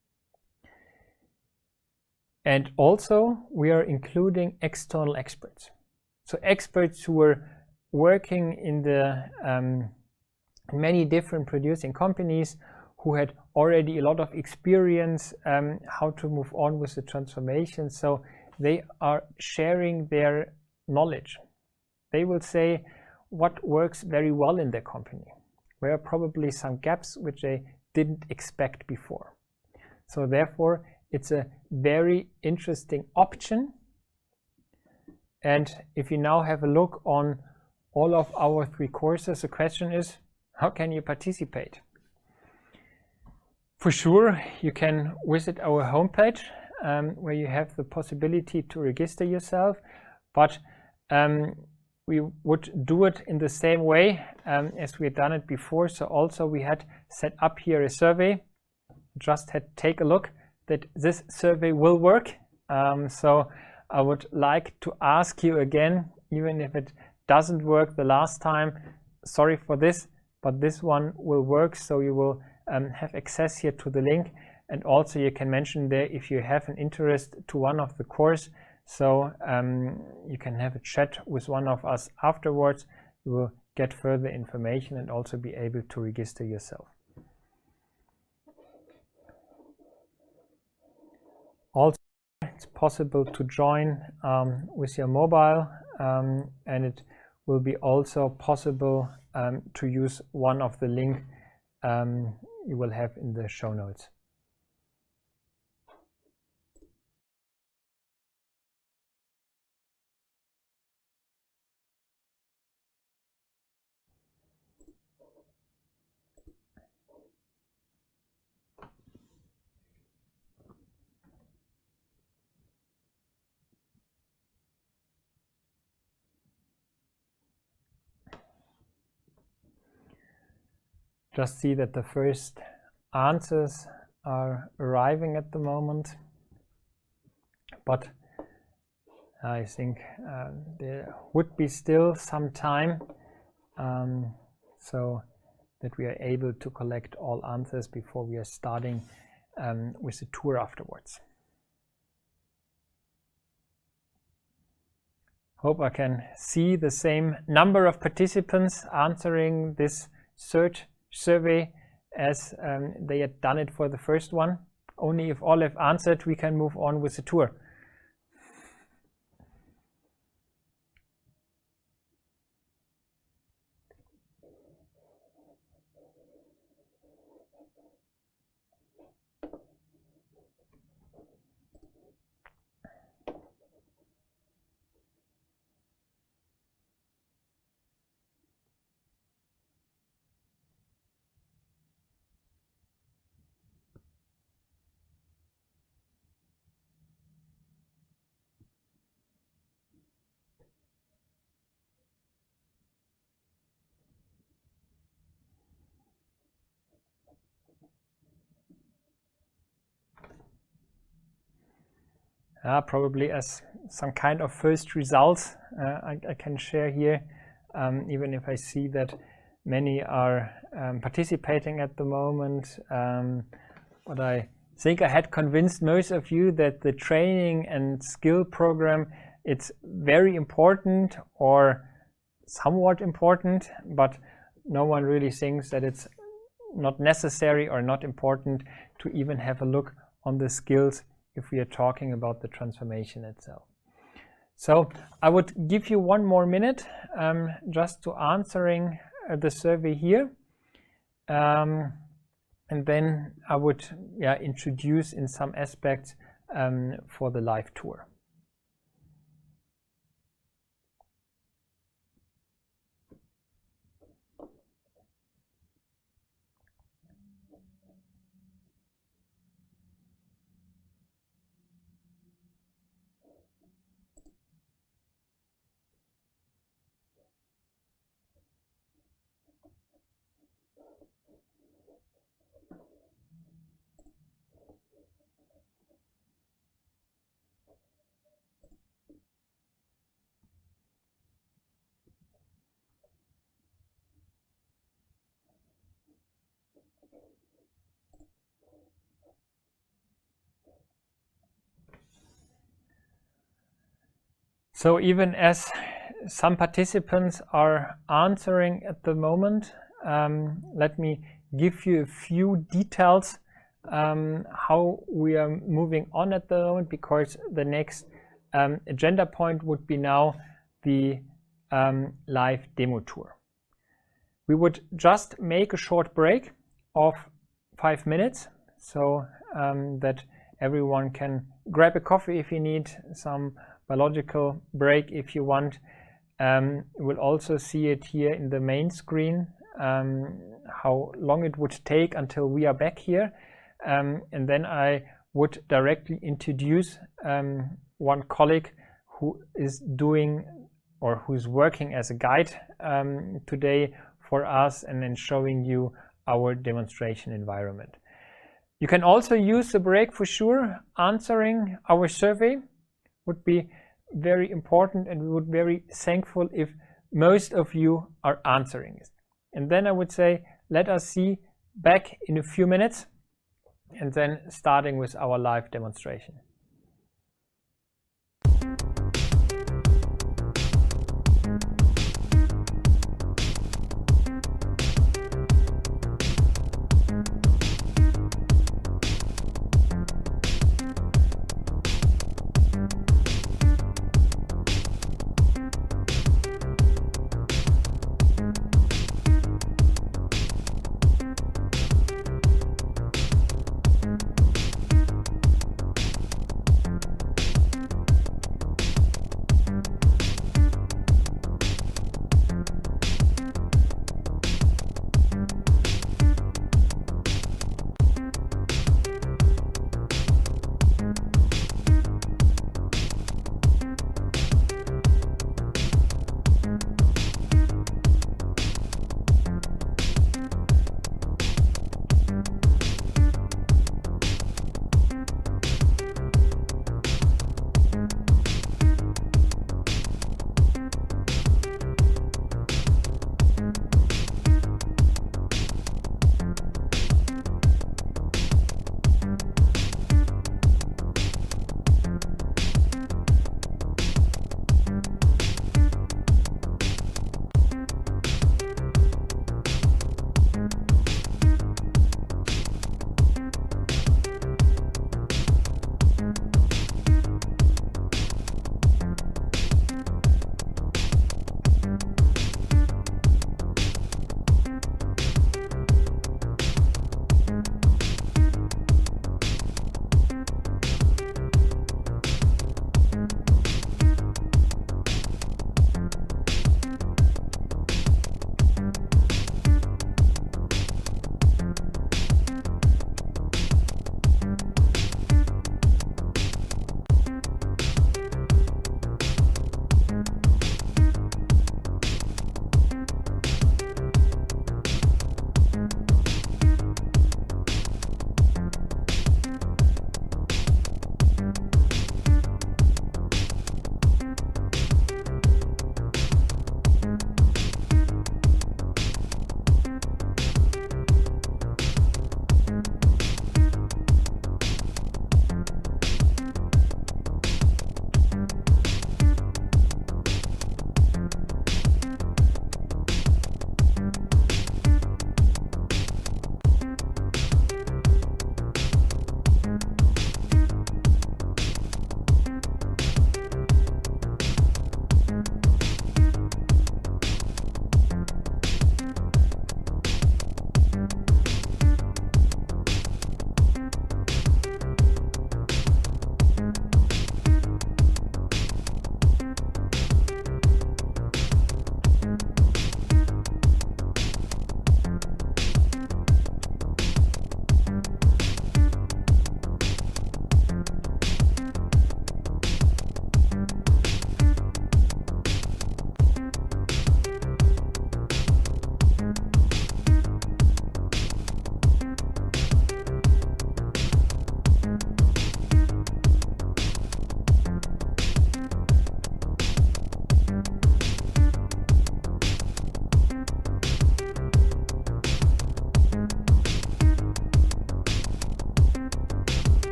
And also, we are including external experts. So experts who are working in the many different producing companies, who had already a lot of experience how to move on with the transformation. So they are sharing their knowledge. They will say what works very well in their company, where are probably some gaps which they didn't expect before. So therefore, it's a very interesting option. And if you now have a look on all of our 3 courses, the question is, how can you participate? For sure, you can visit our homepage where you have the possibility to register yourself, but we would do it in the same way as we had done it before. So also we had set up here a survey. Just had to take a look that this survey will work. So I would like to ask you again, even if it doesn't work the last time, sorry for this, but this one will work. So you will have access here to the link, and also you can mention there if you have an interest to one of the course. So you can have a chat with one of us afterwards. You will get further information and also be able to register yourself. Also, it's possible to join with your mobile, and it will be also possible to use one of the link you will have in the show notes. Just see that the first answers are arriving at the moment, but I think there would be still some time so that we are able to collect all answers before we are starting with the tour afterwards. Hope I can see the same number of participants answering this search survey as they had done it for the first one. Only if all have answered, we can move on with the tour. probably as some kind of first results I can share here, even if I see that many are participating at the moment. But I think I had convinced most of you that the training and skill program, it's very important or somewhat important, but no one really thinks that it's not necessary or not important to even have a look on the skills if we are talking about the transformation itself. So I would give you 1 more minute just to answering the survey here. And then I would introduce in some aspects for the live tour. So even as some participants are answering at the moment, let me give you a few details how we are moving on at the moment, because the next agenda point would be now the live demo tour. We would just make a short break of 5 minutes so that everyone can grab a coffee if you need, some biological break if you want. You will also see it here in the main screen, how long it would take until we are back here. And then I would directly introduce one colleague who is doing or who's working as a guide today for us, and then showing you our demonstration environment. You can also use the break for sure. Answering our survey would be very important, and we would be very thankful if most of you are answering it. And then I would say, let us see back in a few minutes, and then starting with our live demonstration.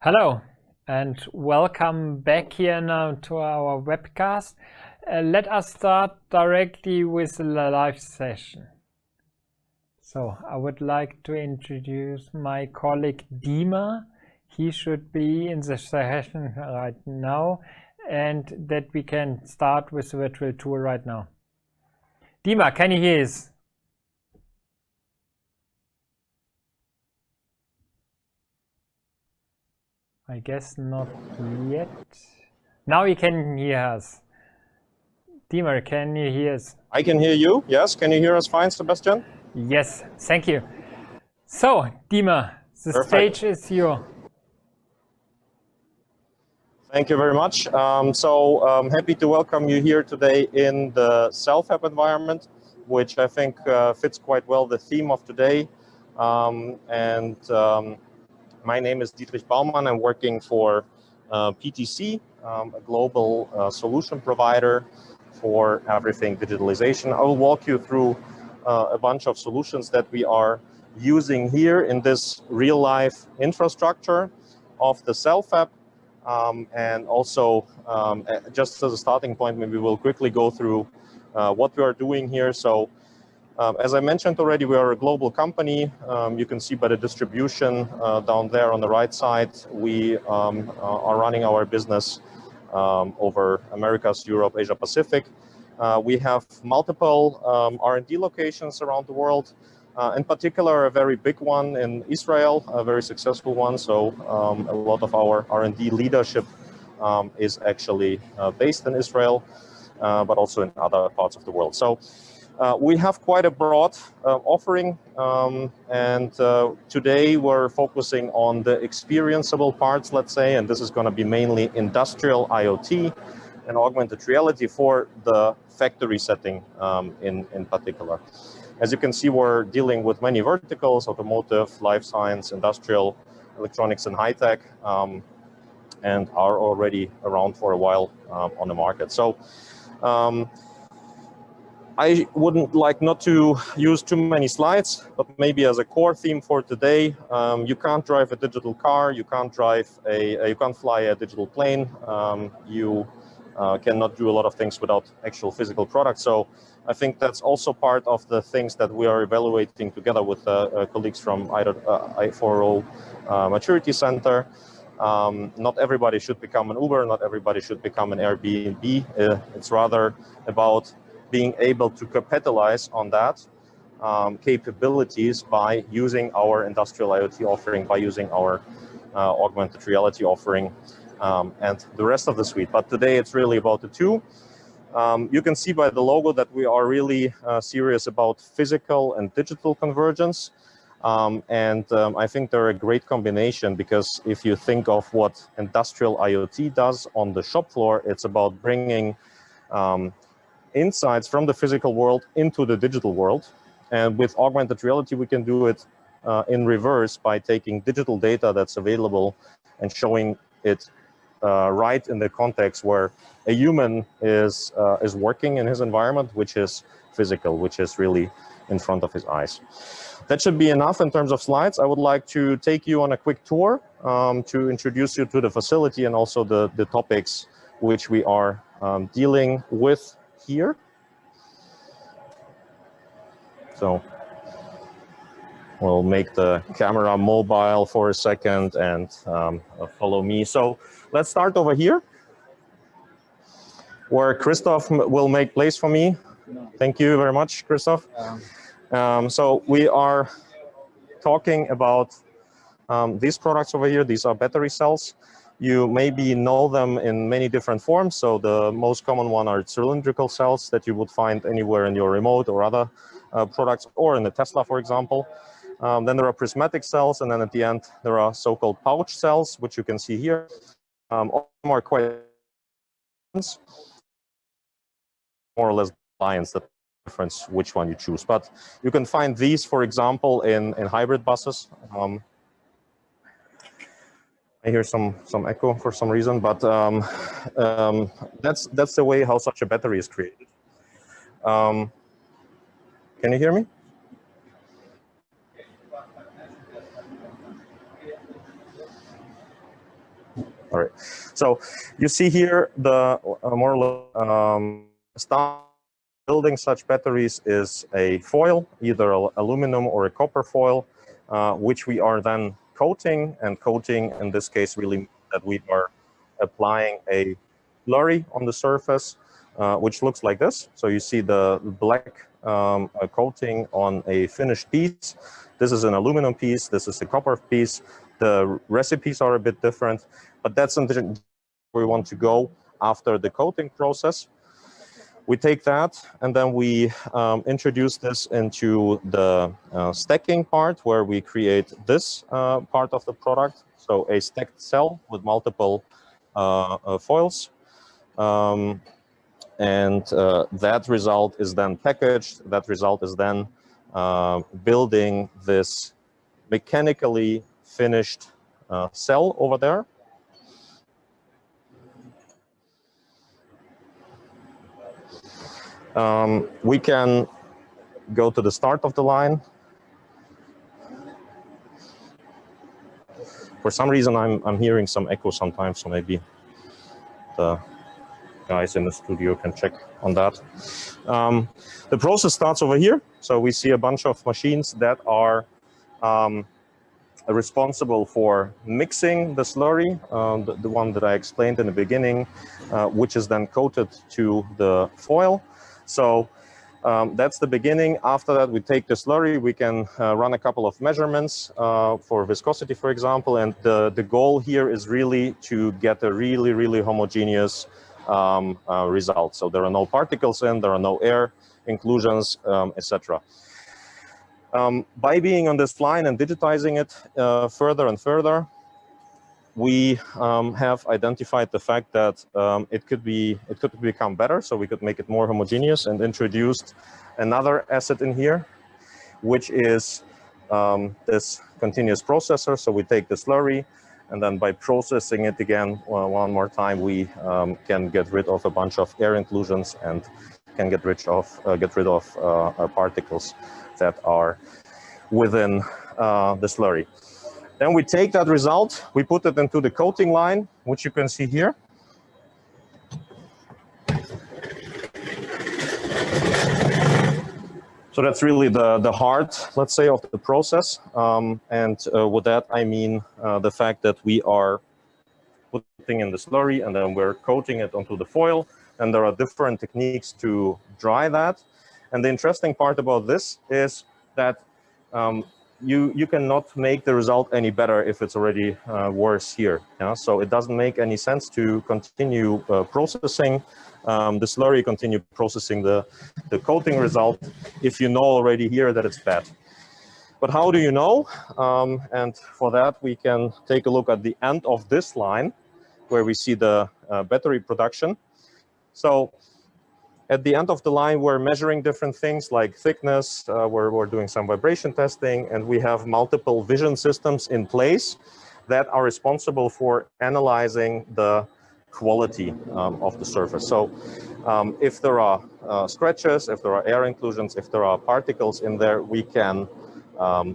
Hello and welcome back here now to our webcast. Let us start directly with the live session. So I would like to introduce my colleague Dima. He should be in the session right now, and that we can start with the virtual tour right now. Dima, can you hear us? I guess not yet. Now you can hear us. Dima, can you hear us? I can hear you. Yes, can you hear us fine, Sebastian? Yes, thank you. So, Dima, the Perfect. stage is yours. Thank you very much. I'm happy to welcome you here today in the self-help environment, which I think fits quite well the theme of today. My name is Dietrich Baumann. I'm working for PTC, a global solution provider for everything digitalization. I will walk you through a bunch of solutions that we are using here in this real-life infrastructure of the self-app. And also, just as a starting point, maybe we'll quickly go through what we are doing here. So, as I mentioned already, we are a global company. You can see by the distribution down there on the right side, we are running our business over Americas, Europe, Asia Pacific. We have multiple R&D locations around the world. In particular, a very big one in Israel, a very successful one. So a lot of our R&D leadership is actually based in Israel, but also in other parts of the world. So we have quite a broad offering, and today we're focusing on the experienceable parts, let's say, and this is going to be mainly industrial IoT and augmented reality for the factory setting in particular. As you can see, we're dealing with many verticals: automotive, life science, industrial, electronics, and high tech, and are already around for a while on the market. So I wouldn't like not to use too many slides, but maybe as a core theme for today, you can't drive a digital car, you can't fly a digital plane, you cannot do a lot of things without actual physical products. So I think that's also part of the things that we are evaluating together with colleagues from I4O Maturity Center. Not everybody should become an Uber, not everybody should become an Airbnb. It's rather about being able to capitalize on that capabilities by using our industrial IoT offering, by using our augmented reality offering, and the rest of the suite. But today it's really about the two. You can see by the logo that we are really serious about physical and digital convergence. I think they're a great combination, because if you think of what industrial IoT does on the shop floor, it's about bringing insights from the physical world into the digital world. And with augmented reality, we can do it in reverse by taking digital data that's available and showing it right in the context where a human is working in his environment, which is physical, which is really in front of his eyes. That should be enough in terms of slides. I would like to take you on a quick tour to introduce you to the facility and also the topics which we are dealing with here. So we'll make the camera mobile for a second and follow me. So let's start over here, where Christoph will make place for me. Thank you very much, Christoph. So we are talking about these products over here. These are battery cells. You maybe know them in many different forms. So the most common one are cylindrical cells that you would find anywhere in your remote or other products, or in the Tesla, for example. Then there are prismatic cells, and then at the end there are so-called pouch cells, which you can see here. All of them are quite more or less lines that difference which one you choose. But you can find these, for example, in hybrid buses. I hear some echo for some reason, but that's the way how such a battery is created. Can you hear me? All right. So you see here the more start building such batteries is a foil, either aluminum or a copper foil, which we are then coating. And coating in this case really means that we are applying a slurry on the surface, which looks like this. So you see the black coating on a finished piece. This is an aluminum piece. This is a copper piece. The recipes are a bit different, but that's something we want to go after the coating process. We take that and then we introduce this into the stacking part, where we create this part of the product. So a stacked cell with multiple foils. That result is then packaged. That result is then building this mechanically finished cell over there. We can go to the start of the line. For some reason, I'm hearing some echo sometimes, so maybe the guys in the studio can check on that. The process starts over here. So we see a bunch of machines that are responsible for mixing the slurry, the one that I explained in the beginning, which is then coated to the foil. So that's the beginning. After that, we take the slurry. We can run a couple of measurements for viscosity, for example. And the goal here is really to get a really, really homogeneous result. So there are no particles in, there are no air inclusions, etc. By being on this line and digitizing it further and further, we have identified the fact that it could become better, so we could make it more homogeneous, and introduced another asset in here, which is this continuous processor. So we take the slurry, and then by processing it again one more time, we can get rid of a bunch of air inclusions and can get rid of particles that are within the slurry. Then we take that result, we put it into the coating line, which you can see here. So that's really the heart, let's say, of the process. With that, I mean the fact that we are putting in the slurry and then we're coating it onto the foil. And there are different techniques to dry that. And the interesting part about this is that you cannot make the result any better if it's already worse here. Yeah? So it doesn't make any sense to continue processing the slurry, continue processing the coating result if you know already here that it's bad. But how do you know? And for that, we can take a look at the end of this line, where we see the battery production. So at the end of the line, we're measuring different things like thickness, we're doing some vibration testing, and we have multiple vision systems in place that are responsible for analyzing the quality of the surface. So if there are scratches, if there are air inclusions, if there are particles in there, we can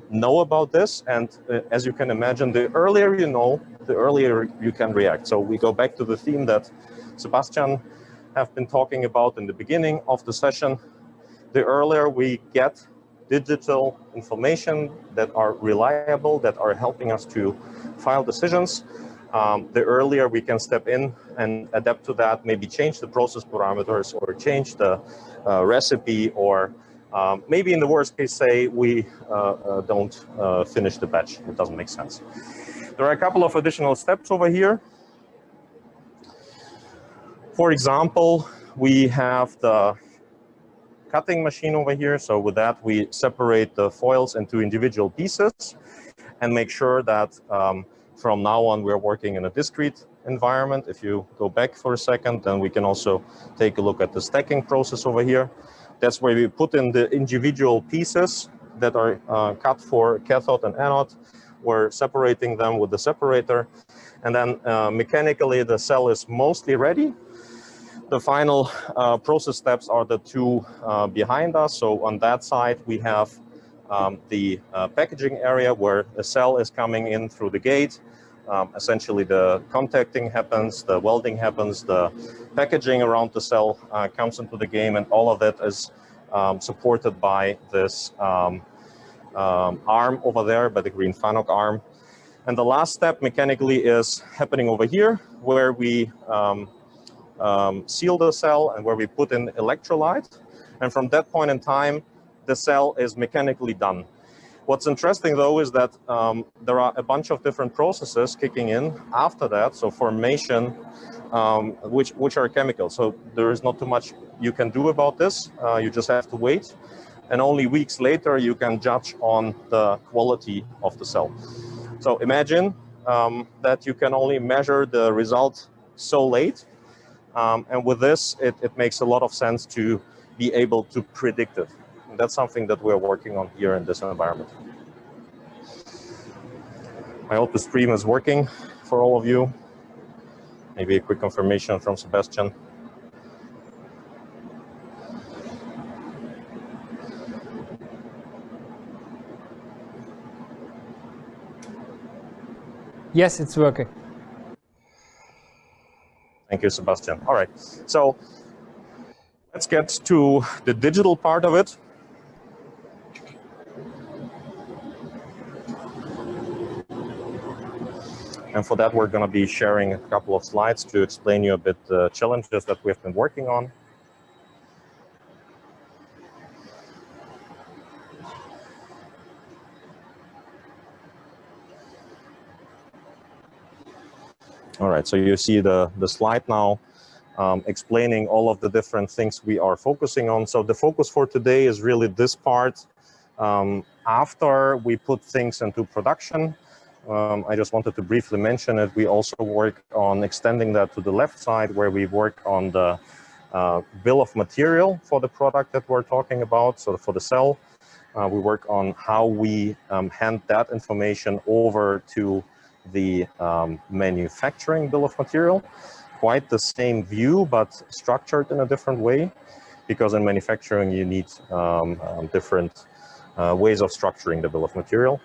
know about this. And as you can imagine, the earlier you know, the earlier you can react. So we go back to the theme that Sebastian have been talking about in the beginning of the session. The earlier we get digital information that are reliable, that are helping us to file decisions, the earlier we can step in and adapt to that, maybe change the process parameters or change the recipe, or maybe in the worst case say we don't finish the batch. It doesn't make sense. There are a couple of additional steps over here. For example, we have the cutting machine over here. So with that, we separate the foils into individual pieces and make sure that from now on, we're working in a discrete environment. If you go back for a second, then we can also take a look at the stacking process over here. That's where we put in the individual pieces that are cut for cathode and anode. We're separating them with the separator. And then mechanically, the cell is mostly ready. The final process steps are the two behind us. So on that side, we have the packaging area where the cell is coming in through the gate. essentially the contacting happens, the welding happens, the packaging around the cell comes into the game, and all of that is supported by this arm over there, by the green FANUC arm. And the last step mechanically is happening over here, where we seal the cell and where we put in electrolyte. And from that point in time, the cell is mechanically done. What's interesting though is that there are a bunch of different processes kicking in after that. So formation, which are chemical. So there is not too much you can do about this. You just have to wait. And only weeks later, you can judge on the quality of the cell. So imagine that you can only measure the result so late. And with this, it makes a lot of sense to be able to predict it. And that's something that we're working on here in this environment. I hope the stream is working for all of you. Maybe a quick confirmation from Sebastian. Yes, it's working. Thank you, Sebastian. All right, so let's get to the digital part of it. And for that, we're going to be sharing a couple of slides to explain you a bit the challenges that we've been working on. All right, so you see the slide now explaining all of the different things we are focusing on. So the focus for today is really this part. After we put things into production, I just wanted to briefly mention it. We also work on extending that to the left side, where we work on the bill of material for the product that we're talking about. So for the cell, we work on how we hand that information over to the manufacturing bill of material. Quite the same view, but structured in a different way, because in manufacturing you need different ways of structuring the bill of material.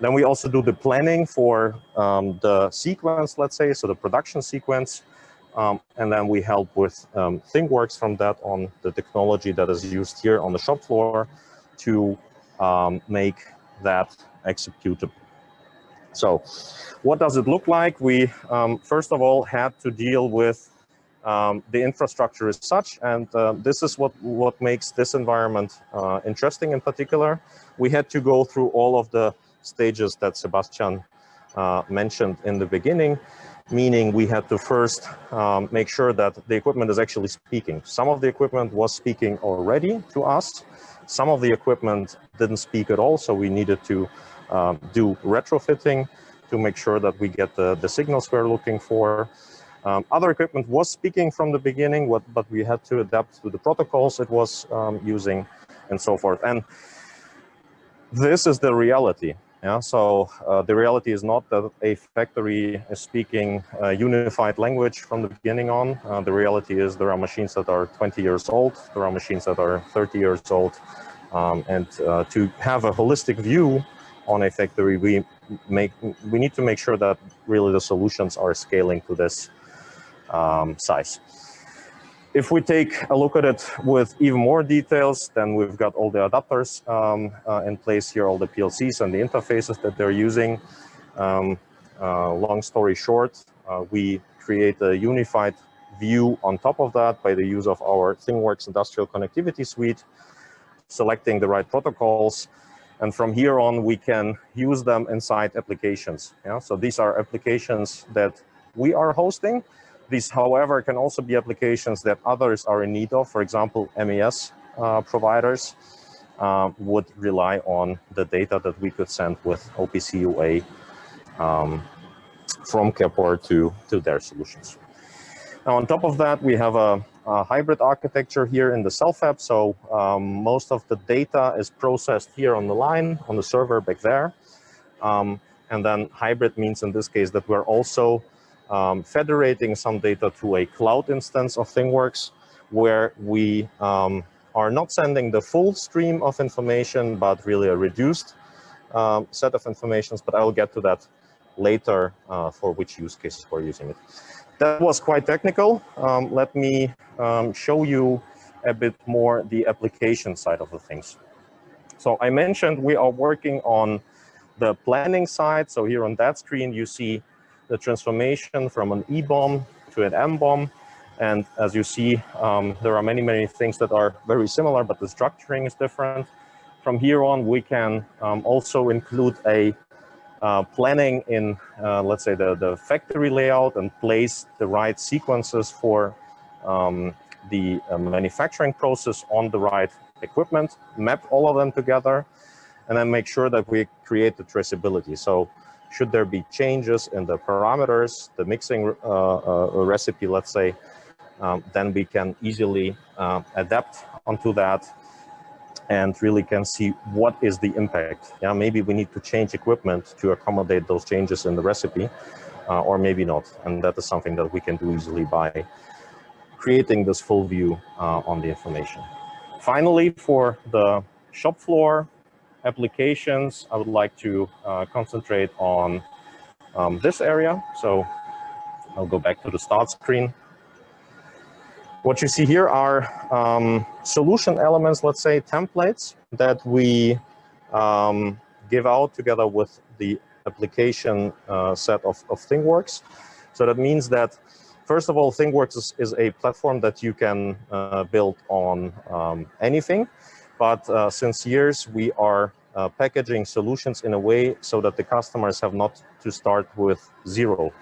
Then we also do the planning for the sequence, let's say, so the production sequence. And then we help with thingworx from that on the technology that is used here on the shop floor to make that executable. So what does it look like? We, first of all, had to deal with the infrastructure as such, and this is what makes this environment interesting in particular. We had to go through all of the stages that Sebastian mentioned in the beginning, meaning we had to first make sure that the equipment is actually speaking. Some of the equipment was speaking already to us. Some of the equipment didn't speak at all, so we needed to do retrofitting to make sure that we get the signals we're looking for. Other equipment was speaking from the beginning, but we had to adapt to the protocols it was using and so forth. And this is the reality. Yeah, so the reality is not that a factory is speaking a unified language from the beginning on. The reality is there are machines that are 20 years old, there are machines that are 30 years old, and to have a holistic view on a factory, we need to make sure that really the solutions are scaling to this size. If we take a look at it with even more details, then we've got all the adapters in place here, all the PLCs and the interfaces that they're using. Long story short, we create a unified view on top of that by the use of our thingworx industrial connectivity suite, selecting the right protocols. And from here on, we can use them inside applications. Yeah? So these are applications that we are hosting. These, however, can also be applications that others are in need of. For example, MES providers would rely on the data that we could send with OPC UA from Kepler to their solutions. Now, on top of that, we have a hybrid architecture here in the cell fab. So most of the data is processed here on the line, on the server back there. And then hybrid means in this case that we're also federating some data to a cloud instance of thingworx, where we are not sending the full stream of information, but really a reduced set of informations. But I will get to that later for which use cases we're using it. That was quite technical. Let me show you a bit more the application side of the things. So I mentioned we are working on the planning side. So here on that screen, you see the transformation from an E-bomb to an M-bomb. And as you see, there are many things that are very similar, but the structuring is different. From here on, we can also include a planning in, let's say, the factory layout and place the right sequences for the manufacturing process on the right equipment, map all of them together, and then make sure that we create the traceability. So should there be changes in the parameters, the mixing recipe, let's say, then we can easily adapt onto that and really can see what is the impact. Yeah, maybe we need to change equipment to accommodate those changes in the recipe, or maybe not. And that is something that we can do easily by creating this full view on the information. Finally, for the shop floor applications, I would like to concentrate on this area. So I'll go back to the start screen. What you see here are solution elements, let's say templates that we give out together with the application set of thingworx. So that means that, first of all, thingworx is a platform that you can build on anything. But since years, we are packaging solutions in a way so that the customers have not to start with zero.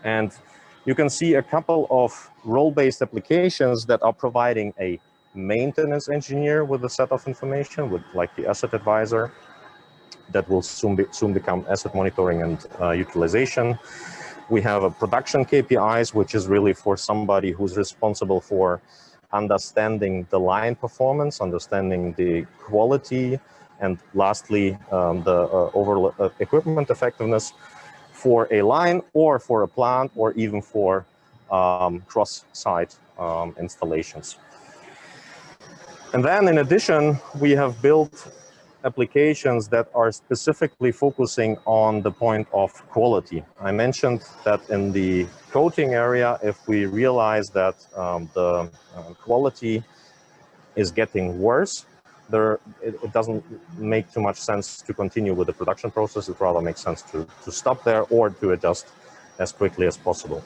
And you can see a couple of role-based applications that are providing a maintenance engineer with a set of information, with like the asset advisor that will soon become asset monitoring and utilization. We have a production KPIs, which is really for somebody who's responsible for understanding the line performance, understanding the quality, and lastly, the overall equipment effectiveness for a line or for a plant or even for cross-site installations. And then in addition, we have built applications that are specifically focusing on the point of quality. I mentioned that in the coating area, if we realize that the quality is getting worse, it doesn't make too much sense to continue with the production process. It rather makes sense to stop there or to adjust as quickly as possible.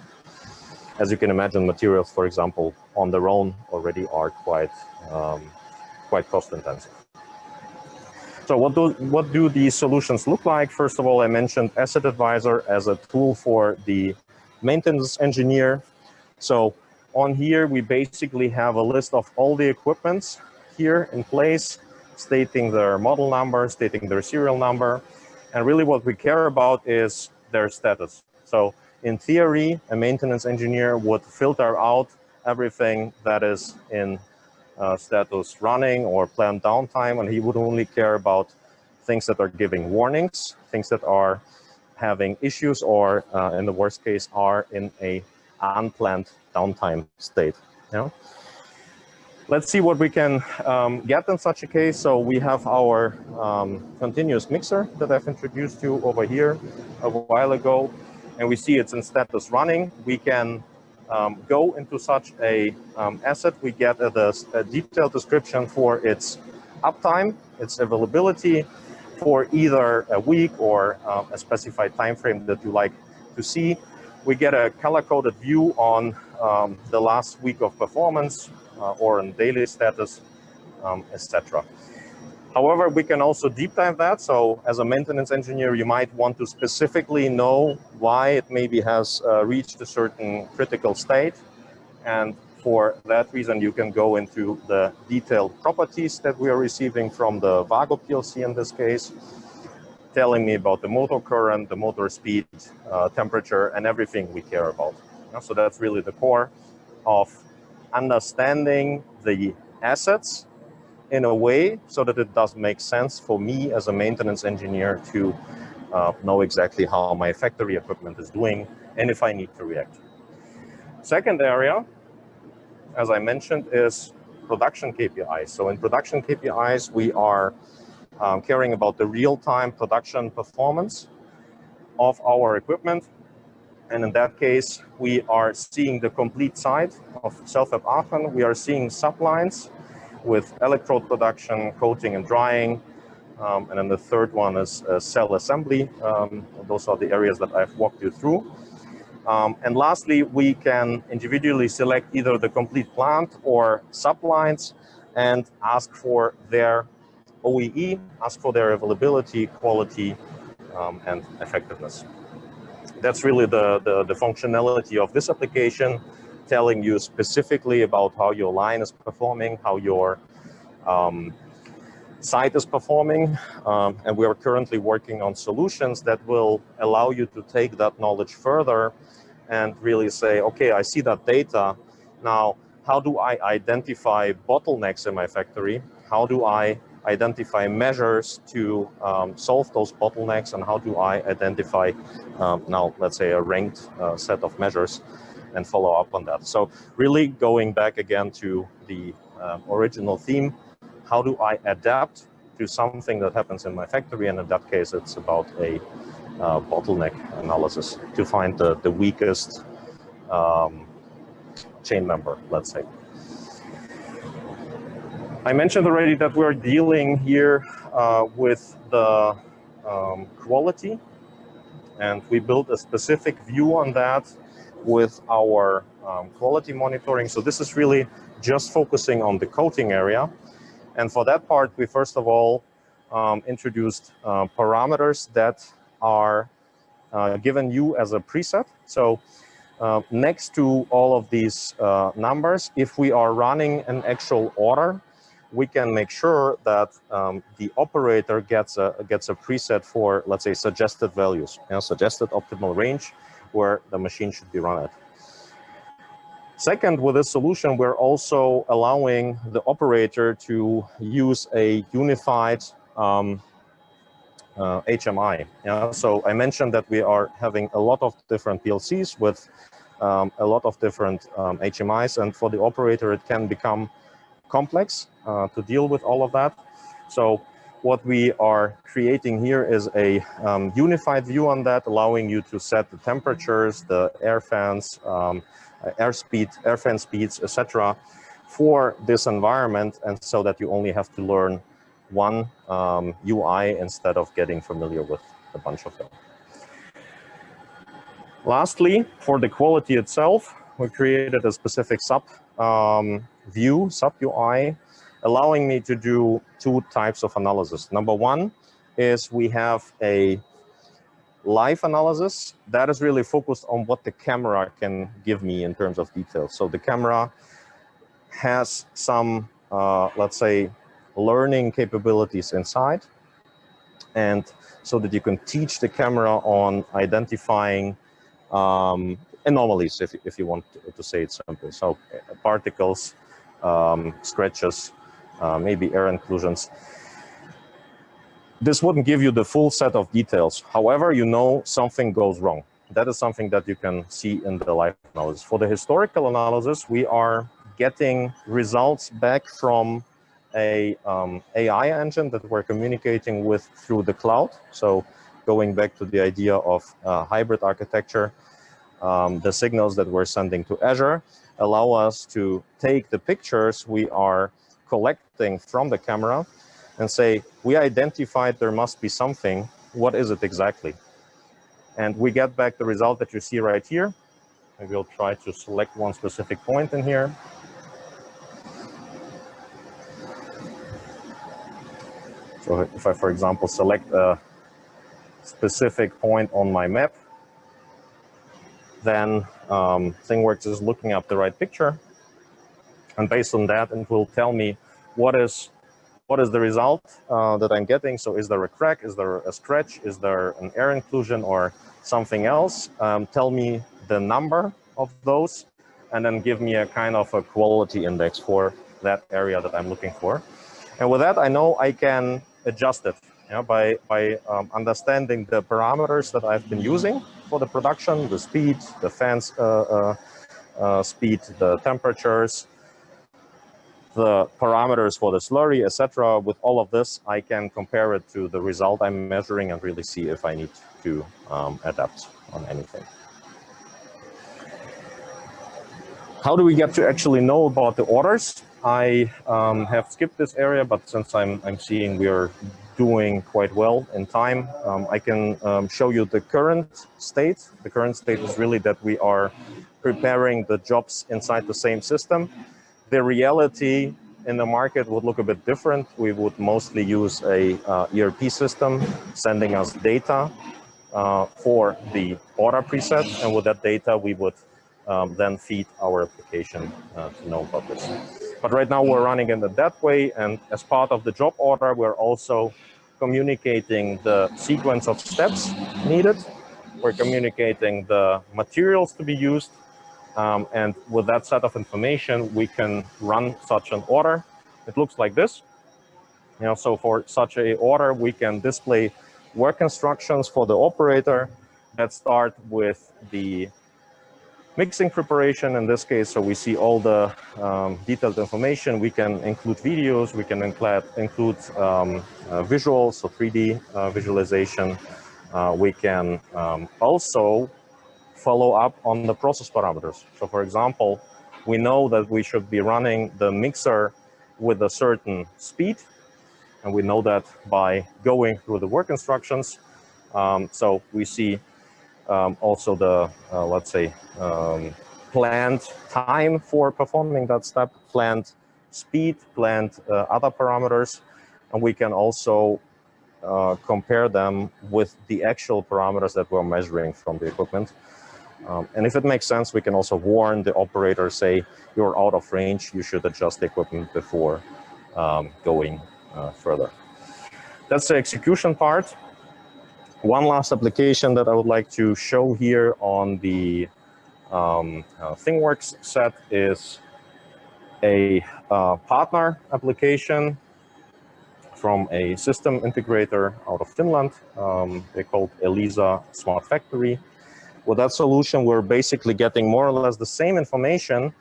As you can imagine, materials, for example, on their own already are quite cost intensive. So what do these solutions look like? First of all, I mentioned Asset Advisor as a tool for the maintenance engineer. So on here, we basically have a list of all the equipments here in place, stating their model number, stating their serial number. And really what we care about is their status. So in theory, a maintenance engineer would filter out everything that is in status running or planned downtime, and he would only care about things that are giving warnings, things that are having issues, or in the worst case, are in a unplanned downtime state. You know? Let's see what we can get in such a case. So we have our continuous mixer that I've introduced you over here a while ago, and we see it's in status running. We can go into such a asset. We get a detailed description for its uptime, its availability for either a week or a specified time frame that you like to see. We get a color-coded view on the last week of performance or on daily status, etc. However, we can also deep dive that. So as a maintenance engineer, you might want to specifically know why it maybe has reached a certain critical state. And for that reason, you can go into the detailed properties that we are receiving from the Vago PLC in this case, telling me about the motor current, the motor speed, temperature, and everything we care about. So that's really the core of understanding the assets in a way so that it does make sense for me as a maintenance engineer to know exactly how my factory equipment is doing and if I need to react. Second area, as I mentioned, is production KPIs. So in production KPIs, we are caring about the real-time production performance. of our equipment. And in that case, we are seeing the complete site of Selfab Aachen. We are seeing sublines with electrode production, coating and drying. And then the third one is cell assembly. Those are the areas that I've walked you through. And lastly, we can individually select either the complete plant or sublines and ask for their OEE, ask for their availability, quality, and effectiveness. That's really the functionality of this application, telling you specifically about how your line is performing, how your site is performing. And we are currently working on solutions that will allow you to take that knowledge further and really say, okay, I see that data. Now, how do I identify bottlenecks in my factory? How do I identify measures to solve those bottlenecks? And how do I identify now, let's say, a ranked set of measures and follow up on that? So really going back again to the original theme, how do I adapt to something that happens in my factory? And in that case, it's about a bottleneck analysis to find the weakest chain member, let's say. I mentioned already that we're dealing here with the quality, and we built a specific view on that with our quality monitoring. So this is really just focusing on the coating area. And for that part, we first of all introduced parameters that are given you as a preset. So next to all of these numbers, if we are running an actual order, we can make sure that the operator gets a preset for, let's say, suggested values, suggested optimal range where the machine should be run at. Second, with this solution, we're also allowing the operator to use a unified HMI. So I mentioned that we are having a lot of different PLCs with a lot of different HMIs, and for the operator, it can become complex to deal with all of that. So what we are creating here is a unified view on that, allowing you to set the temperatures, the air fans, air fan speeds, etc., for this environment, and so that you only have to learn one UI instead of getting familiar with a bunch of them. Lastly, for the quality itself, we created a specific sub UI, allowing me to do two types of analysis. Number one is we have a live analysis that is really focused on what the camera can give me in terms of details. So the camera has some, let's say, learning capabilities inside, and so that you can teach the camera on identifying anomalies, if you want to say it simple. So particles, scratches, maybe air inclusions. This wouldn't give you the full set of details. However, you know something goes wrong. That is something that you can see in the live analysis. For the historical analysis, we are getting results back from a AI engine that we're communicating with through the cloud. So going back to the idea of hybrid architecture, the signals that we're sending to Azure allow us to take the pictures we are collecting from the camera and say, we identified there must be something. What is it exactly? And we get back the result that you see right here. And we'll try to select one specific point in here. So if I, for example, select a specific point on my map, then thingworx is looking up the right picture. And based on that, it will tell me what is the result that I'm getting. So is there a crack? Is there a scratch? Is there an air inclusion or something else? Tell me the number of those, and then give me a kind of a quality index for that area that I'm looking for. And with that, I know I can adjust it by understanding the parameters that I've been using for the production, the speed, the fans speed, the temperatures, the parameters for the slurry, etc. With all of this, I can compare it to the result I'm measuring and really see if I need to adapt on anything. How do we get to actually know about the orders? I have skipped this area, but since I'm seeing we are doing quite well in time, I can show you the current state. The current state is really that we are preparing the jobs inside the same system. The reality in the market would look a bit different. We would mostly use a ERP system sending us data for the order preset, and with that data we would then feed our application to know about this. But right now we're running in that way, and as part of the job order, we're also communicating the sequence of steps needed. We're communicating the materials to be used, and with that set of information, we can run such an order. It looks like this. So for such a order, we can display work instructions for the operator that start with the mixing preparation in this case. So we see all the detailed information. We can include videos. We can include visuals, so 3D visualization. We can also follow up on the process parameters. So for example, we know that we should be running the mixer with a certain speed, and we know that by going through the work instructions. So we see also the, let's say, planned time for performing that step, planned speed, planned other parameters, and we can also compare them with the actual parameters that we're measuring from the equipment. And if it makes sense, we can also warn the operator, say, you're out of range, you should adjust the equipment before going further. That's the execution part. One last application that I would like to show here on the ThingworX set is a partner application from a system integrator out of Finland. They're called Elisa Smart Factory. With that solution, we're basically getting more or less the same information.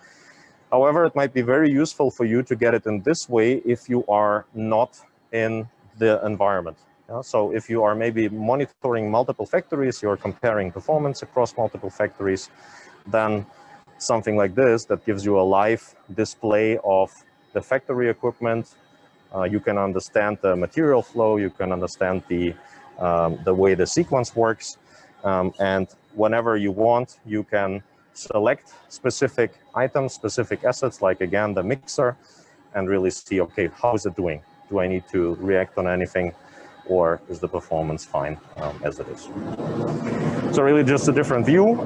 However, it might be very useful for you to get it in this way if you are not in the environment. So if you are maybe monitoring multiple factories, you're comparing performance across multiple factories, then something like this that gives you a live display of the factory equipment. You can understand the material flow, you can understand the way the sequence works, and whenever you want, you can select specific items, specific assets, like again, the mixer, and really see, okay, how is it doing? Do I need to react on anything, or is the performance fine as it is? So really just a different view.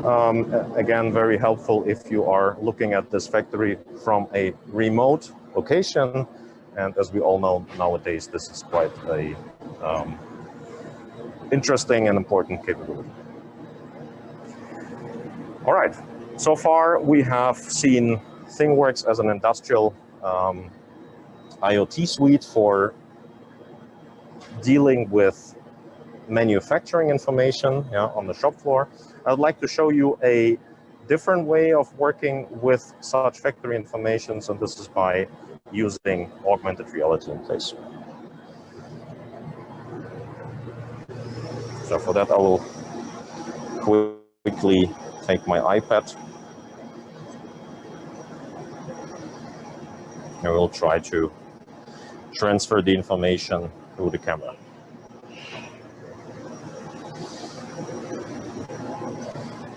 Again, very helpful if you are looking at this factory from a remote location. And as we all know nowadays, this is quite a interesting and important capability. All right, so far we have seen ThingworX as an industrial IoT suite for dealing with manufacturing information on the shop floor. I would like to show you a different way of working with such factory information, and this is by using augmented reality in place. So for that, I will quickly take my iPad. I will try to transfer the information through the camera.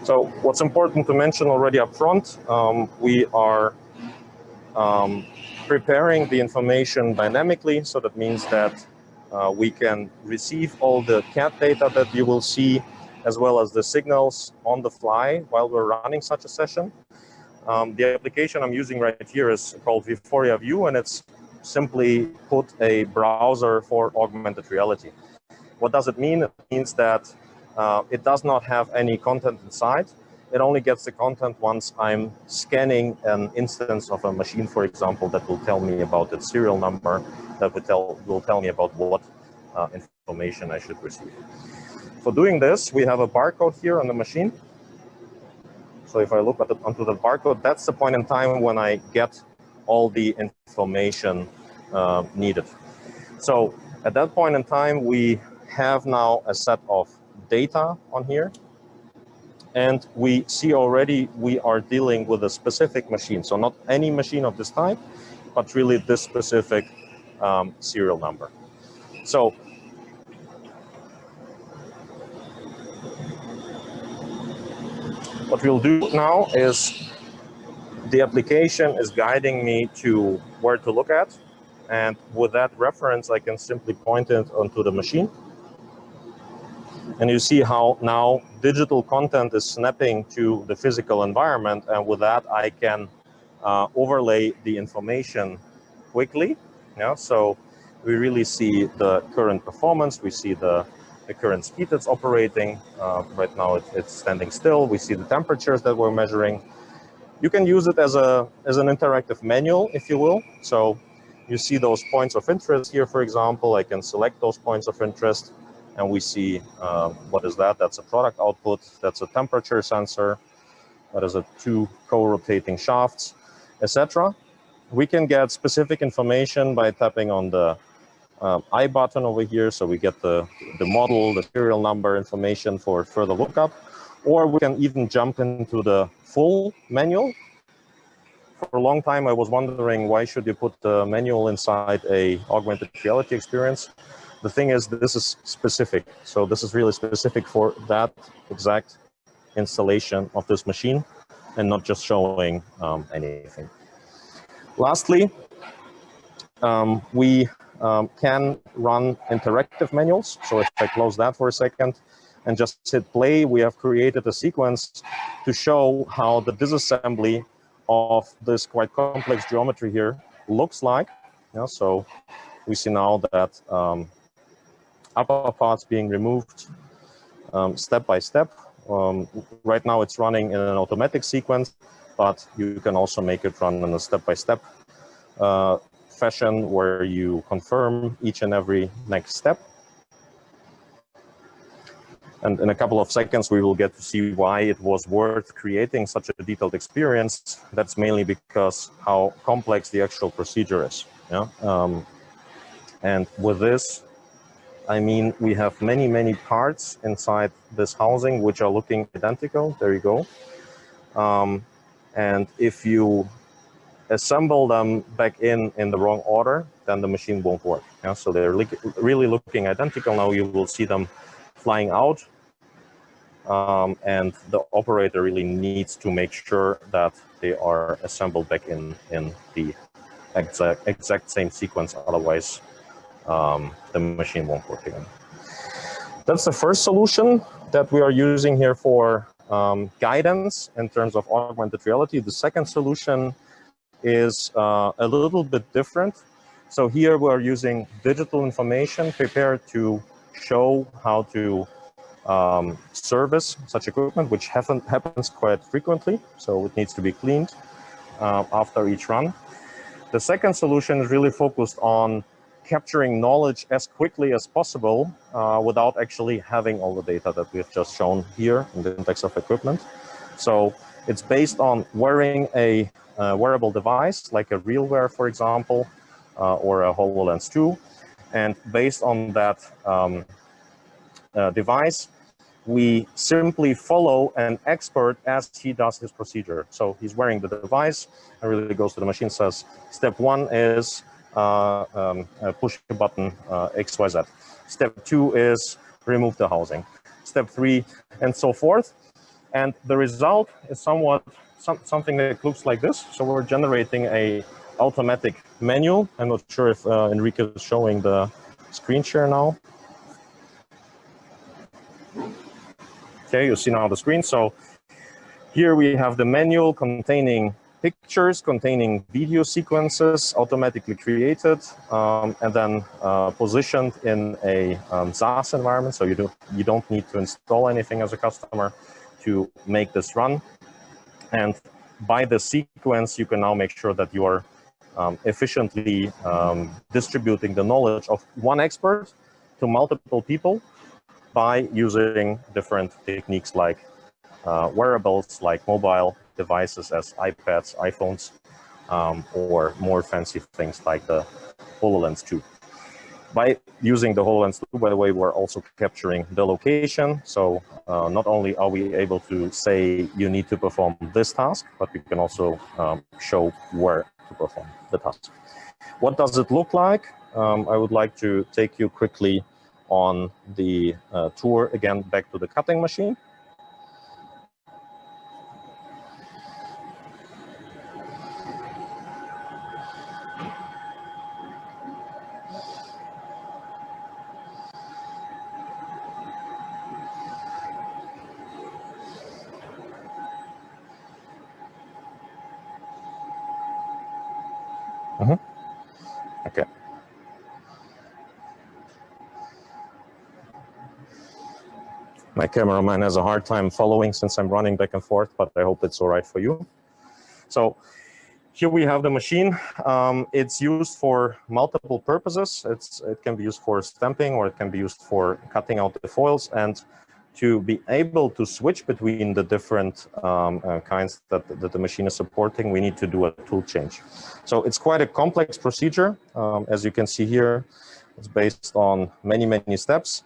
So what's important to mention already up front, we are preparing the information dynamically. So that means that we can receive all the CAD data that you will see, as well as the signals on the fly while we're running such a session. The application I'm using right here is called Vuforia View, and it's simply put a browser for augmented reality. What does it mean? It means that it does not have any content inside. It only gets the content once I'm scanning an instance of a machine, for example, that will tell me about its serial number, that will tell me about what information I should receive. For doing this, we have a barcode here on the machine. So if I look onto the barcode, that's the point in time when I get all the information needed. So at that point in time, we have now a set of data on here. And we see already we are dealing with a specific machine. So not any machine of this type, but really this specific serial number. So what we'll do now is the application is guiding me to where to look at. And with that reference, I can simply point it onto the machine. And you see how now digital content is snapping to the physical environment. And with that, I can overlay the information quickly. Yeah, so we really see the current performance. We see the current speed that's operating. Right now it's standing still. We see the temperatures that we're measuring. You can use it as an interactive manual, if you will. So you see those points of interest here, for example. I can select those points of interest. And we see, what is that? That's a product output. That's a temperature sensor. That is a 2 co-rotating shafts, etc. We can get specific information by tapping on the I button over here. So we get the model, the serial number information for further lookup. Or we can even jump into the full manual. For a long time, I was wondering, why should you put the manual inside a augmented reality experience? The thing is, this is specific. So this is really specific for that exact installation of this machine and not just showing anything. Lastly, we can run interactive manuals. So if I close that for a second and just hit play, we have created a sequence to show how the disassembly of this quite complex geometry here looks like. Yeah, so we see now that upper parts being removed step by step. Right now it's running in an automatic sequence, but you can also make it run in a step-by-step fashion where you confirm each and every next step. And in a couple of seconds, we will get to see why it was worth creating such a detailed experience. That's mainly because how complex the actual procedure is. Yeah? And with this, I mean, we have many, many parts inside this housing which are looking identical. There you go. And if you assemble them back in the wrong order, then the machine won't work. Yeah? So they're really looking identical. Now you will see them flying out. And the operator really needs to make sure that they are assembled back in the exact same sequence. Otherwise, the machine won't work again. That's the first solution that we are using here for guidance in terms of augmented reality. The second solution is a little bit different. So here we are using digital information prepared to show how to service such equipment, which happens quite frequently. So it needs to be cleaned after each run. The second solution is really focused on capturing knowledge as quickly as possible without actually having all the data that we've just shown here in the context of equipment. So it's based on wearing a wearable device like a RealWear, for example, or a HoloLens 2. And based on that device, we simply follow an expert as he does his procedure. So he's wearing the device and really goes to the machine, says, step 1 is push a button XYZ. Step 2 is remove the housing. Step 3, and so forth. And the result is something that looks like this. So we're generating a automatic manual. I'm not sure if Enrique is showing the screen share now. Okay, you see now the screen. So here we have the manual containing pictures, containing video sequences automatically created, and then positioned in a SaaS environment. So you don't need to install anything as a customer to make this run. And by the sequence, you can now make sure that you are efficiently distributing the knowledge of one expert to multiple people by using different techniques like wearables, like mobile devices as iPads, iPhones, or more fancy things like the HoloLens 2. By using the HoloLens 2, by the way, we're also capturing the location. So not only are we able to say you need to perform this task, but we can also show where to perform the task. What does it look like? I would like to take you quickly on the tour again back to the cutting machine. Okay. My cameraman has a hard time following since I'm running back and forth, but I hope it's all right for you. So here we have the machine. It's used for multiple purposes. It can be used for stamping, or it can be used for cutting out the foils. And to be able to switch between the different kinds that the machine is supporting, we need to do a tool change. So it's quite a complex procedure. As you can see here, it's based on many, many steps.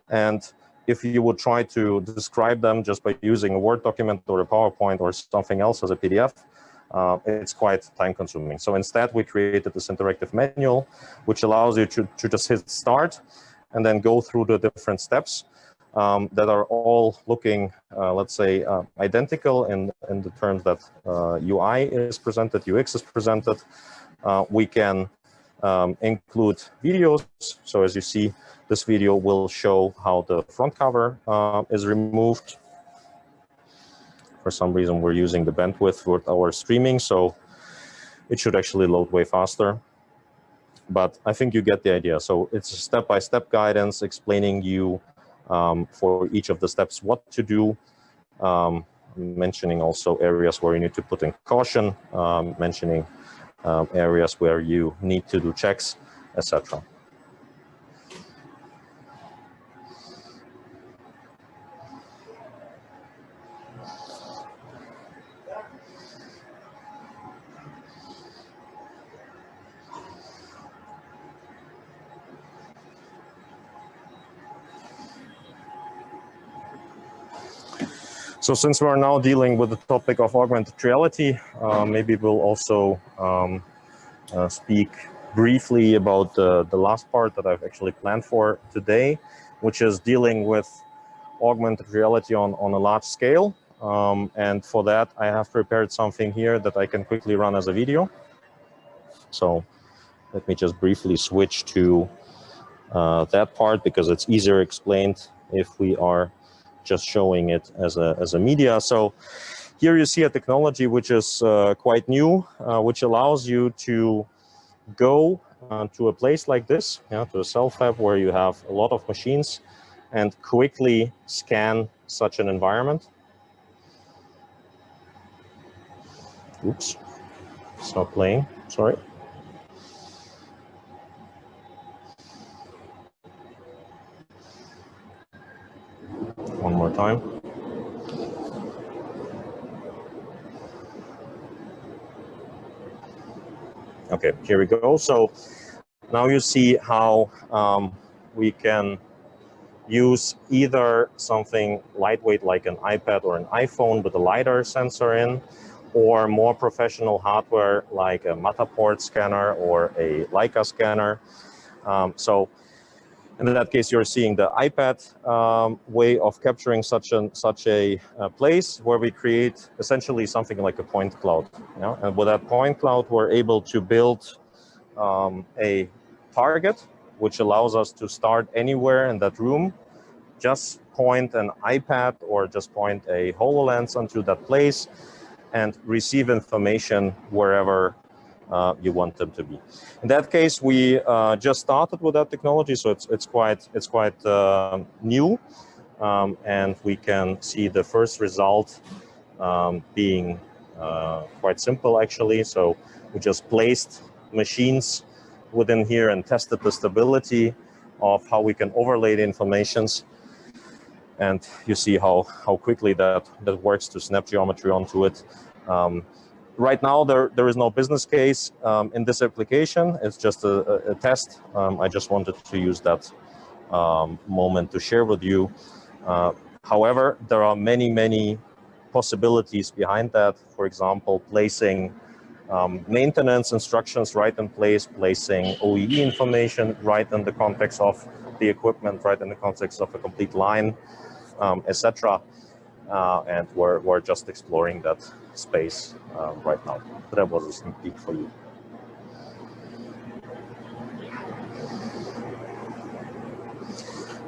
And if you would try to describe them just by using a Word document or a PowerPoint or something else as a PDF, it's quite time consuming. So instead, we created this interactive manual, which allows you to just hit start and then go through the different steps that are all looking, let's say, identical in the terms that UI is presented, UX is presented. We can include videos. So as you see, this video will show how the front cover is removed. For some reason, we're using the bandwidth with our streaming, so it should actually load way faster. But I think you get the idea. So it's a step-by-step guidance explaining you for each of the steps what to do, mentioning also areas where you need to put in caution, mentioning areas where you need to do checks, etc. So since we're now dealing with the topic of augmented reality, maybe we'll also speak briefly about the last part that I've actually planned for today, which is dealing with augmented reality on a large scale. And for that, I have prepared something here that I can quickly run as a video. So let me just briefly switch to that part, because it's easier explained if we are just showing it as a media. So here you see a technology which is quite new, which allows you to go to a place like this, to a cell fab where you have a lot of machines, and quickly scan such an environment. Oops, it's not playing, sorry. One more time. Okay, here we go. So now you see how we can use either something lightweight like an iPad or an iPhone with a LiDAR sensor in, or more professional hardware like a Matterport scanner or a Leica scanner. So in that case, you're seeing the iPad way of capturing such a place where we create essentially something like a point cloud. And with that point cloud, we're able to build a target, which allows us to start anywhere in that room. Just point an iPad or just point a HoloLens onto that place and receive information wherever you want them to be. In that case, we just started with that technology, so it's quite new, and we can see the first result being quite simple actually. So we just placed machines within here and tested the stability of how we can overlay the informations. And you see how quickly that works to snap geometry onto it. Right now, there is no business case in this application. It's just a test. I just wanted to use that moment to share with you. However, there are many possibilities behind that. For example, placing maintenance instructions right in place, placing OEE information right in the context of the equipment, right in the context of a complete line, etc. And we're just exploring that space right now. That was a sneak peek for you.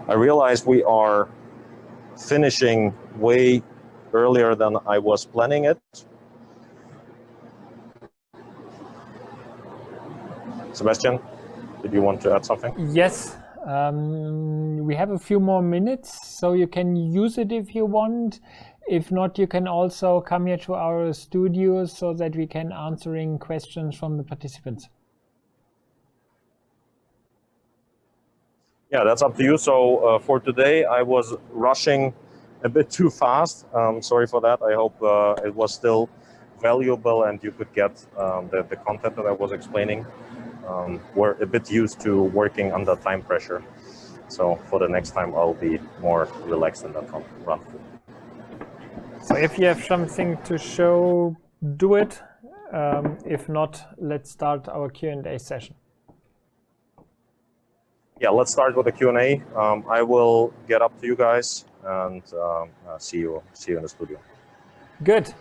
I realize we are finishing way earlier than I was planning it. Sebastian, did you want to add something? Yes, we have a few more minutes, so you can use it if you want. If not, you can also come here to our studio so that we can answering questions from the participants. Yeah, that's up to you. So for today, I was rushing a bit too fast. Sorry for that. I hope it was still valuable and you could get the content that I was explaining. We're a bit used to working under time pressure. So for the next time, I'll be more relaxed in that run through. So if you have something to show, do it. If not, let's start our Q&A session. Yeah, let's start with the Q&A. I will get up to you guys and see you in the studio. Good.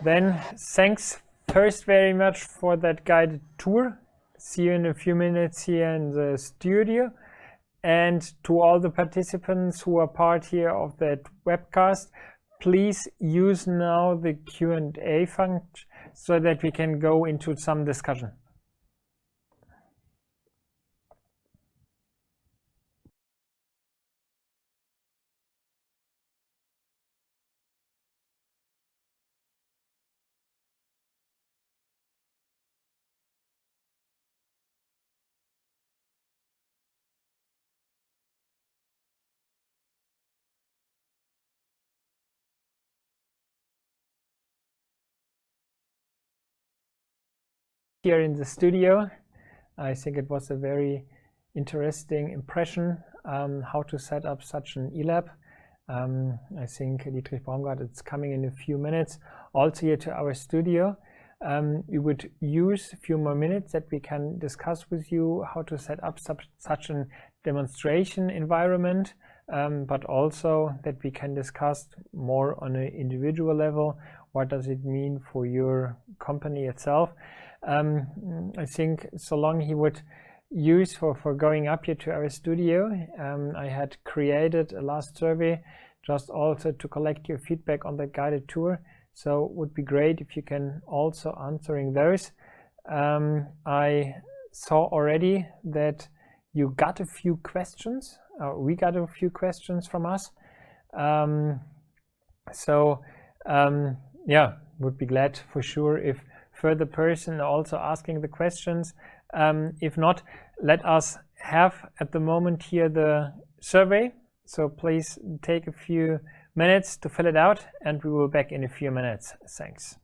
Then thanks first very much for that guided tour. See you in a few minutes here in the studio. And to all the participants who are part here of that webcast, please use now the Q&A function so that we can go into some discussion. Here in the studio, I think it was a very interesting impression how to set up such an eLab. I think Dietrich Baumgart is coming in a few minutes also here to our studio. We would use a few more minutes that we can discuss with you how to set up such a demonstration environment, but also that we can discuss more on an individual level. What does it mean for your company itself? I think so long he would use for going up here to our studio. I had created a last survey just also to collect your feedback on the guided tour. So it would be great if you can also answering those. I saw already that you got a few questions. We got a few questions from us. Yeah, would be glad for sure if further person also asking the questions. If not, let us have at the moment here the survey. So please take a few minutes to fill it out and we will be back in a few minutes. Thanks.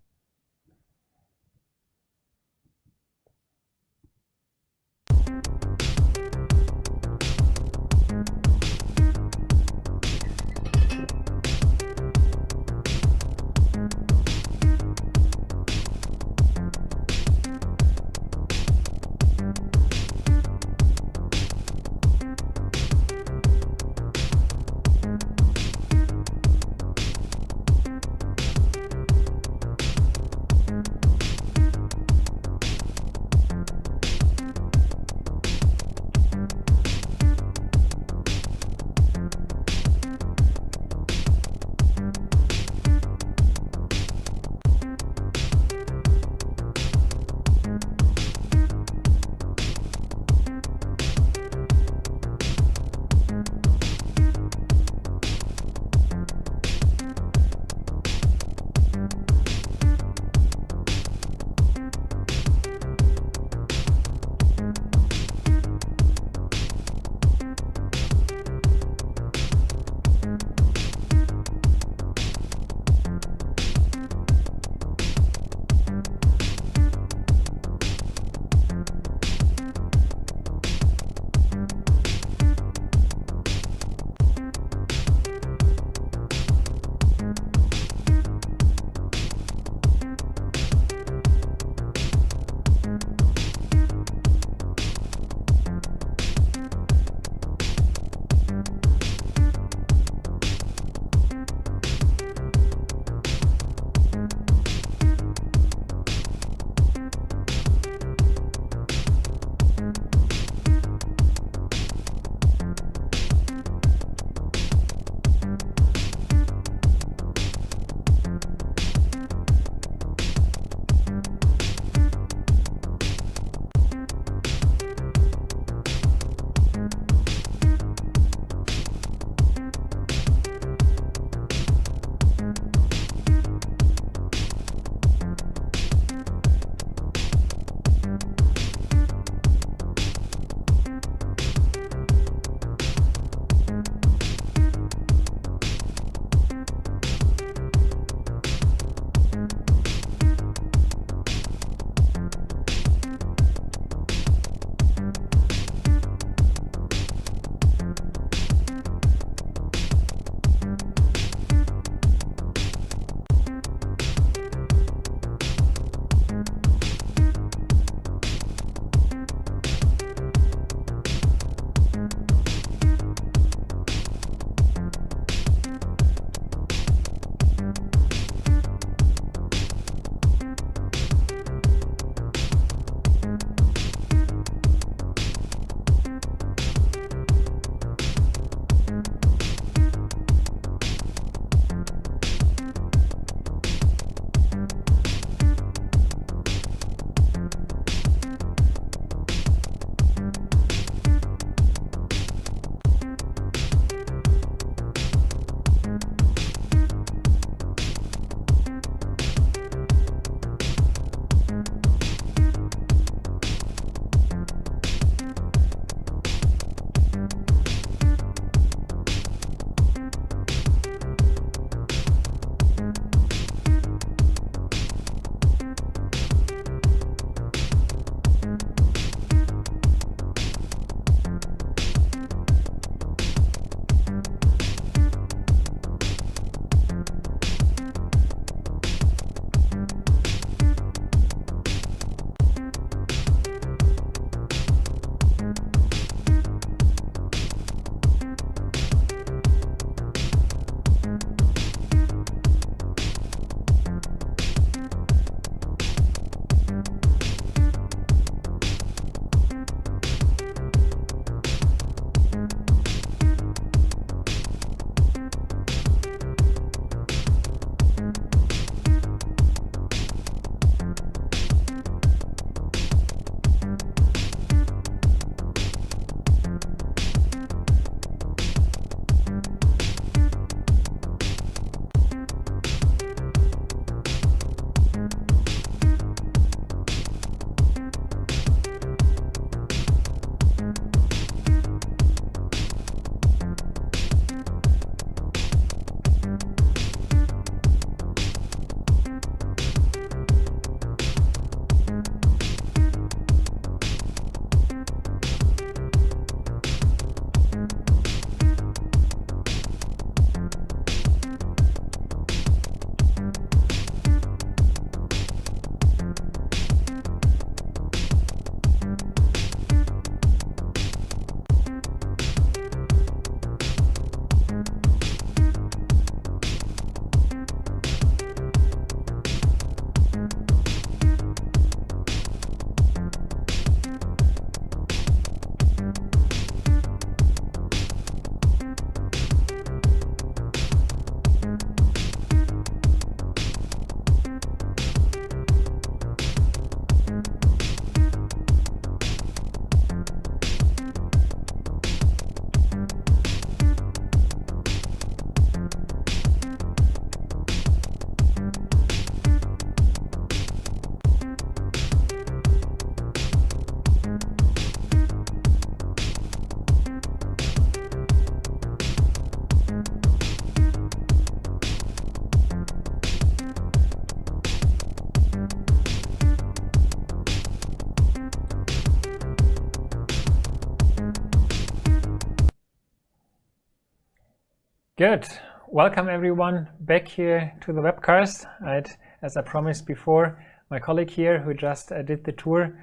Good. Welcome everyone back here to the webcast. Right, as I promised before, my colleague here who just did the tour,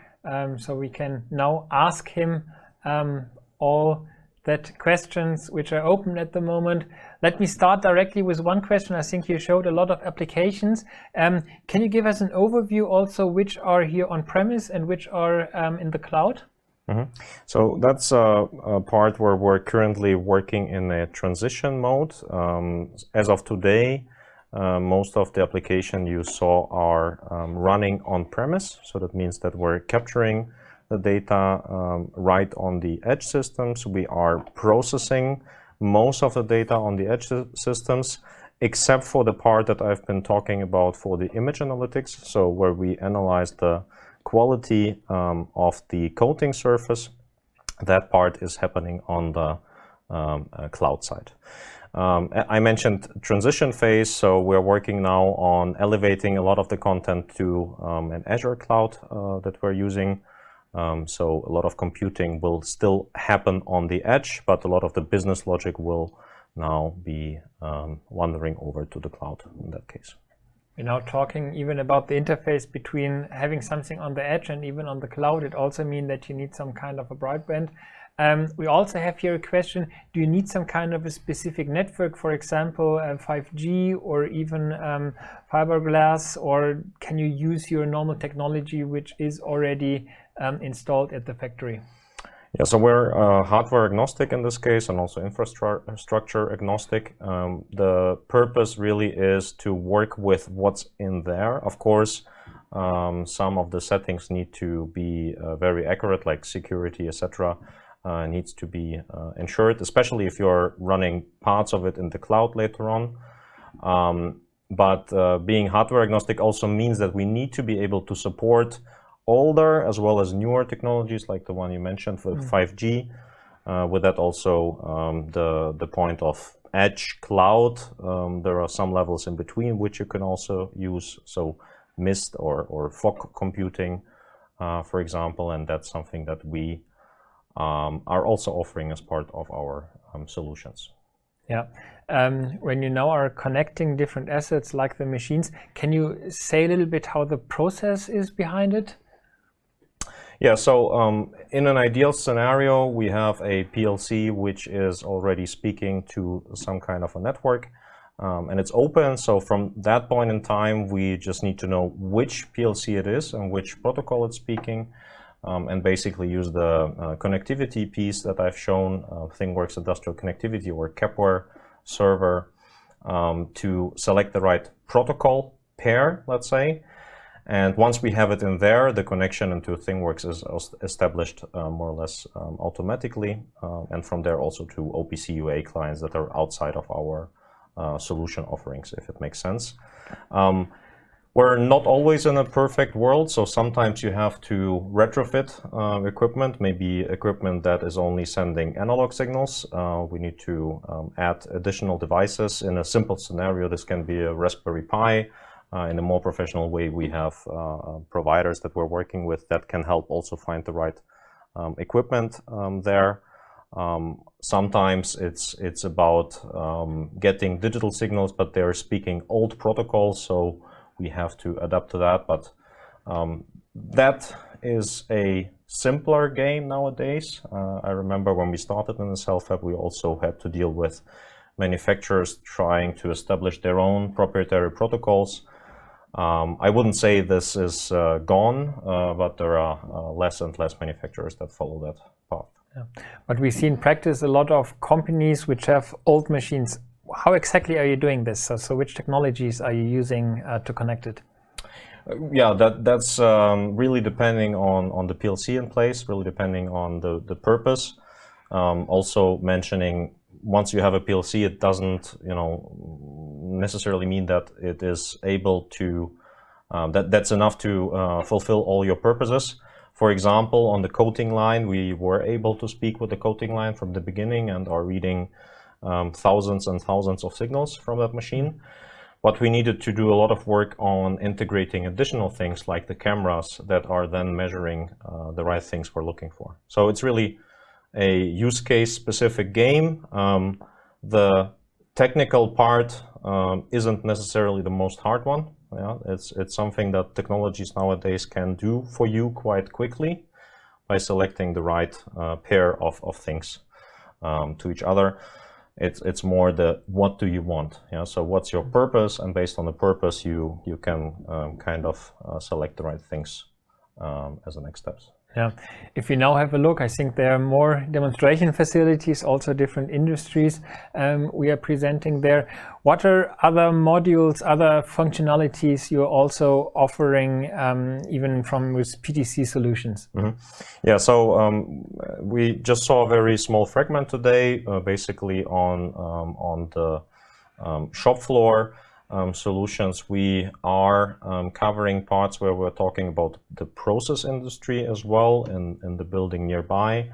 so we can now ask him all that questions which are open at the moment. Let me start directly with one question. I think you showed a lot of applications. Can you give us an overview also which are here on premise and which are in the cloud? Mm-hmm. So that's a part where we're currently working in a transition mode. As of today, most of the application you saw are running on premise. So that means that we're capturing the data right on the edge systems. We are processing most of the data on the edge systems, except for the part that I've been talking about for the image analytics. So where we analyze the quality of the coating surface, that part is happening on the cloud side. I mentioned transition phase, so we're working now on elevating a lot of the content to an Azure cloud that we're using. So a lot of computing will still happen on the edge, but a lot of the business logic will now be wandering over to the cloud in that case. We're now talking even about the interface between having something on the edge and even on the cloud. It also means that you need some kind of a broadband. We also have here a question, do you need some kind of a specific network, for example, 5G or even fiberglass, or can you use your normal technology which is already installed at the factory? Yeah, so we're hardware agnostic in this case and also infrastructure agnostic. The purpose really is to work with what's in there. Of course, some of the settings need to be very accurate, like security, etc. Needs to be ensured, especially if you're running parts of it in the cloud later on. But being hardware agnostic also means that we need to be able to support older as well as newer technologies like the one you mentioned for 5G. With that also the point of edge cloud. There are some levels in between which you can also use, so mist or fog computing, for example, and that's something that we are also offering as part of our solutions. Yeah. When you now are connecting different assets like the machines, can you say a little bit how the process is behind it? Yeah, so in an ideal scenario, we have a PLC which is already speaking to some kind of a network, and it's open. So from that point in time, we just need to know which PLC it is and which protocol it's speaking, and basically use the connectivity piece that I've shown, Thingworx Industrial Connectivity or Kepware server, to select the right protocol pair, let's say. And once we have it in there, the connection into Thingworx is established more or less automatically, and from there also to OPC UA clients that are outside of our solution offerings, if it makes sense. We're not always in a perfect world, so sometimes you have to retrofit equipment, maybe equipment that is only sending analog signals. We need to add additional devices. In a simple scenario, this can be a Raspberry Pi. In a more professional way, we have providers that we're working with that can help also find the right equipment there. Sometimes it's about getting digital signals, but they're speaking old protocols, so we have to adapt to that. But that is a simpler game nowadays. I remember when we started in the Cell Fab, we also had to deal with manufacturers trying to establish their own proprietary protocols. I wouldn't say this is gone, but there are less and less manufacturers that follow that path. Yeah. But we see in practice a lot of companies which have old machines. How exactly are you doing this? So which technologies are you using to connect it? Yeah, that's really depending on the PLC in place, really depending on the purpose. Also mentioning, once you have a PLC, it doesn't, necessarily mean that it is able to, that's enough to fulfill all your purposes. For example, on the coating line, we were able to speak with the coating line from the beginning and are reading thousands and thousands of signals from that machine. But we needed to do a lot of work on integrating additional things like the cameras that are then measuring the right things we're looking for. So it's really a use case specific game. The technical part isn't necessarily the most hard one. Yeah, it's something that technologies nowadays can do for you quite quickly by selecting the right pair of things to each other. It's more the what do you want? Yeah, so what's your purpose, and based on the purpose, you can kind of select the right things as the next steps. Yeah, if we now have a look, I think there are more demonstration facilities, also different industries we are presenting there. What are other modules, other functionalities you're also offering, even from with PTC solutions? Mm-hmm. Yeah, so we just saw a very small fragment today, basically on the shop floor. Solutions. We are covering parts where we're talking about the process industry as well in the building nearby.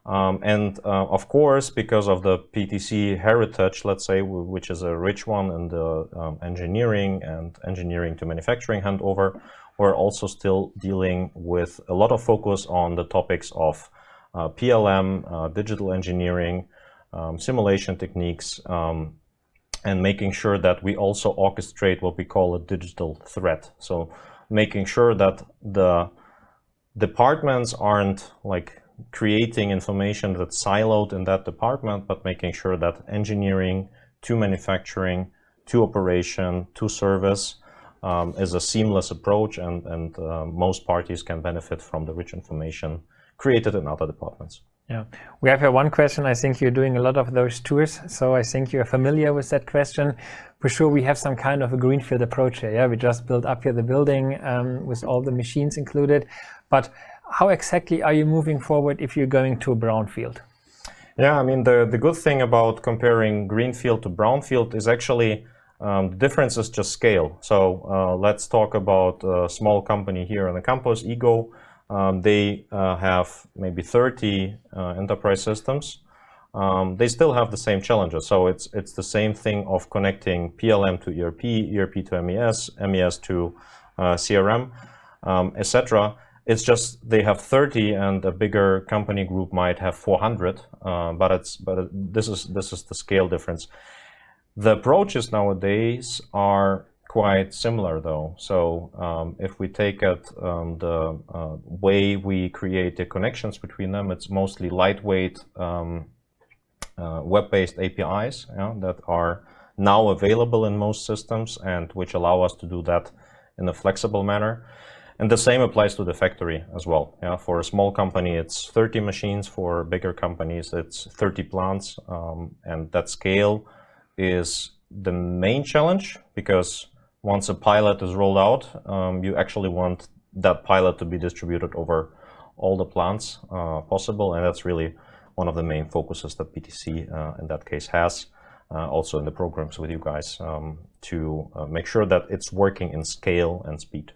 And of course, because of the PTC heritage, let's say, which is a rich one in the engineering and engineering to manufacturing handover, we're also still dealing with a lot of focus on the topics of PLM, digital engineering, simulation techniques, and making sure that we also orchestrate what we call a digital thread. So making sure that the departments aren't like creating information that's siloed in that department, but making sure that engineering to manufacturing to operation to service is a seamless approach, and most parties can benefit from the rich information created in other departments. Yeah, we have here one question. I think you're doing a lot of those tours, so I think you're familiar with that question. For sure, we have some kind of a greenfield approach here. Yeah, we just built up here the building with all the machines included. But how exactly are you moving forward if you're going to a brownfield? Yeah, I mean, the good thing about comparing greenfield to brownfield is actually the difference is just scale. So let's talk about a small company here on the campus, Ego. They have maybe 30 enterprise systems. They still have the same challenges. So it's the same thing of connecting PLM to ERP, ERP to MES, MES to CRM, etc. It's just they have 30, and a bigger company group might have 400. This is the scale difference. The approaches nowadays are quite similar though. So if we take it the way we create the connections between them, it's mostly lightweight web-based APIs that are now available in most systems, and which allow us to do that in a flexible manner. And the same applies to the factory as well. For a small company, it's 30 machines. For bigger companies, it's 30 plants. And that scale is the main challenge, because once a pilot is rolled out, you actually want that pilot to be distributed over all the plants possible, and that's really one of the main focuses that PTC in that case has, also in the programs with you guys, to make sure that it's working in scale and speed.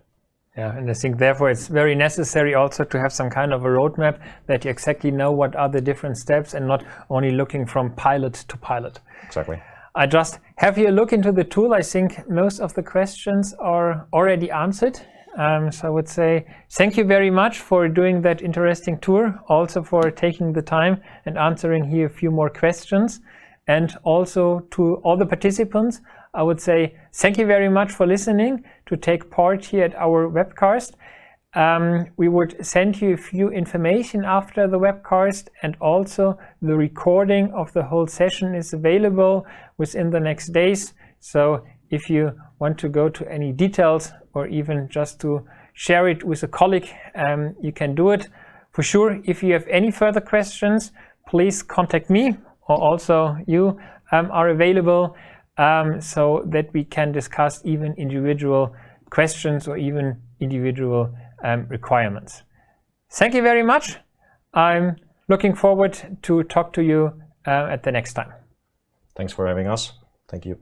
Yeah, and I think therefore it's very necessary also to have some kind of a roadmap that you exactly know what are the different steps, and not only looking from pilot to pilot. Exactly. I just have you look into the tool. I think most of the questions are already answered. So I would say thank you very much for doing that interesting tour, also for taking the time and answering here a few more questions. And also to all the participants, I would say thank you very much for listening to take part here at our webcast. We would send you a few information after the webcast, and also the recording of the whole session is available within the next days. So if you want to go to any details, or even just to share it with a colleague, you can do it. For sure, if you have any further questions, please contact me, or also you are available, so that we can discuss even individual questions or even individual requirements. Thank you very much. I'm looking forward to talk to you at the next time. Thanks for having us. Thank you.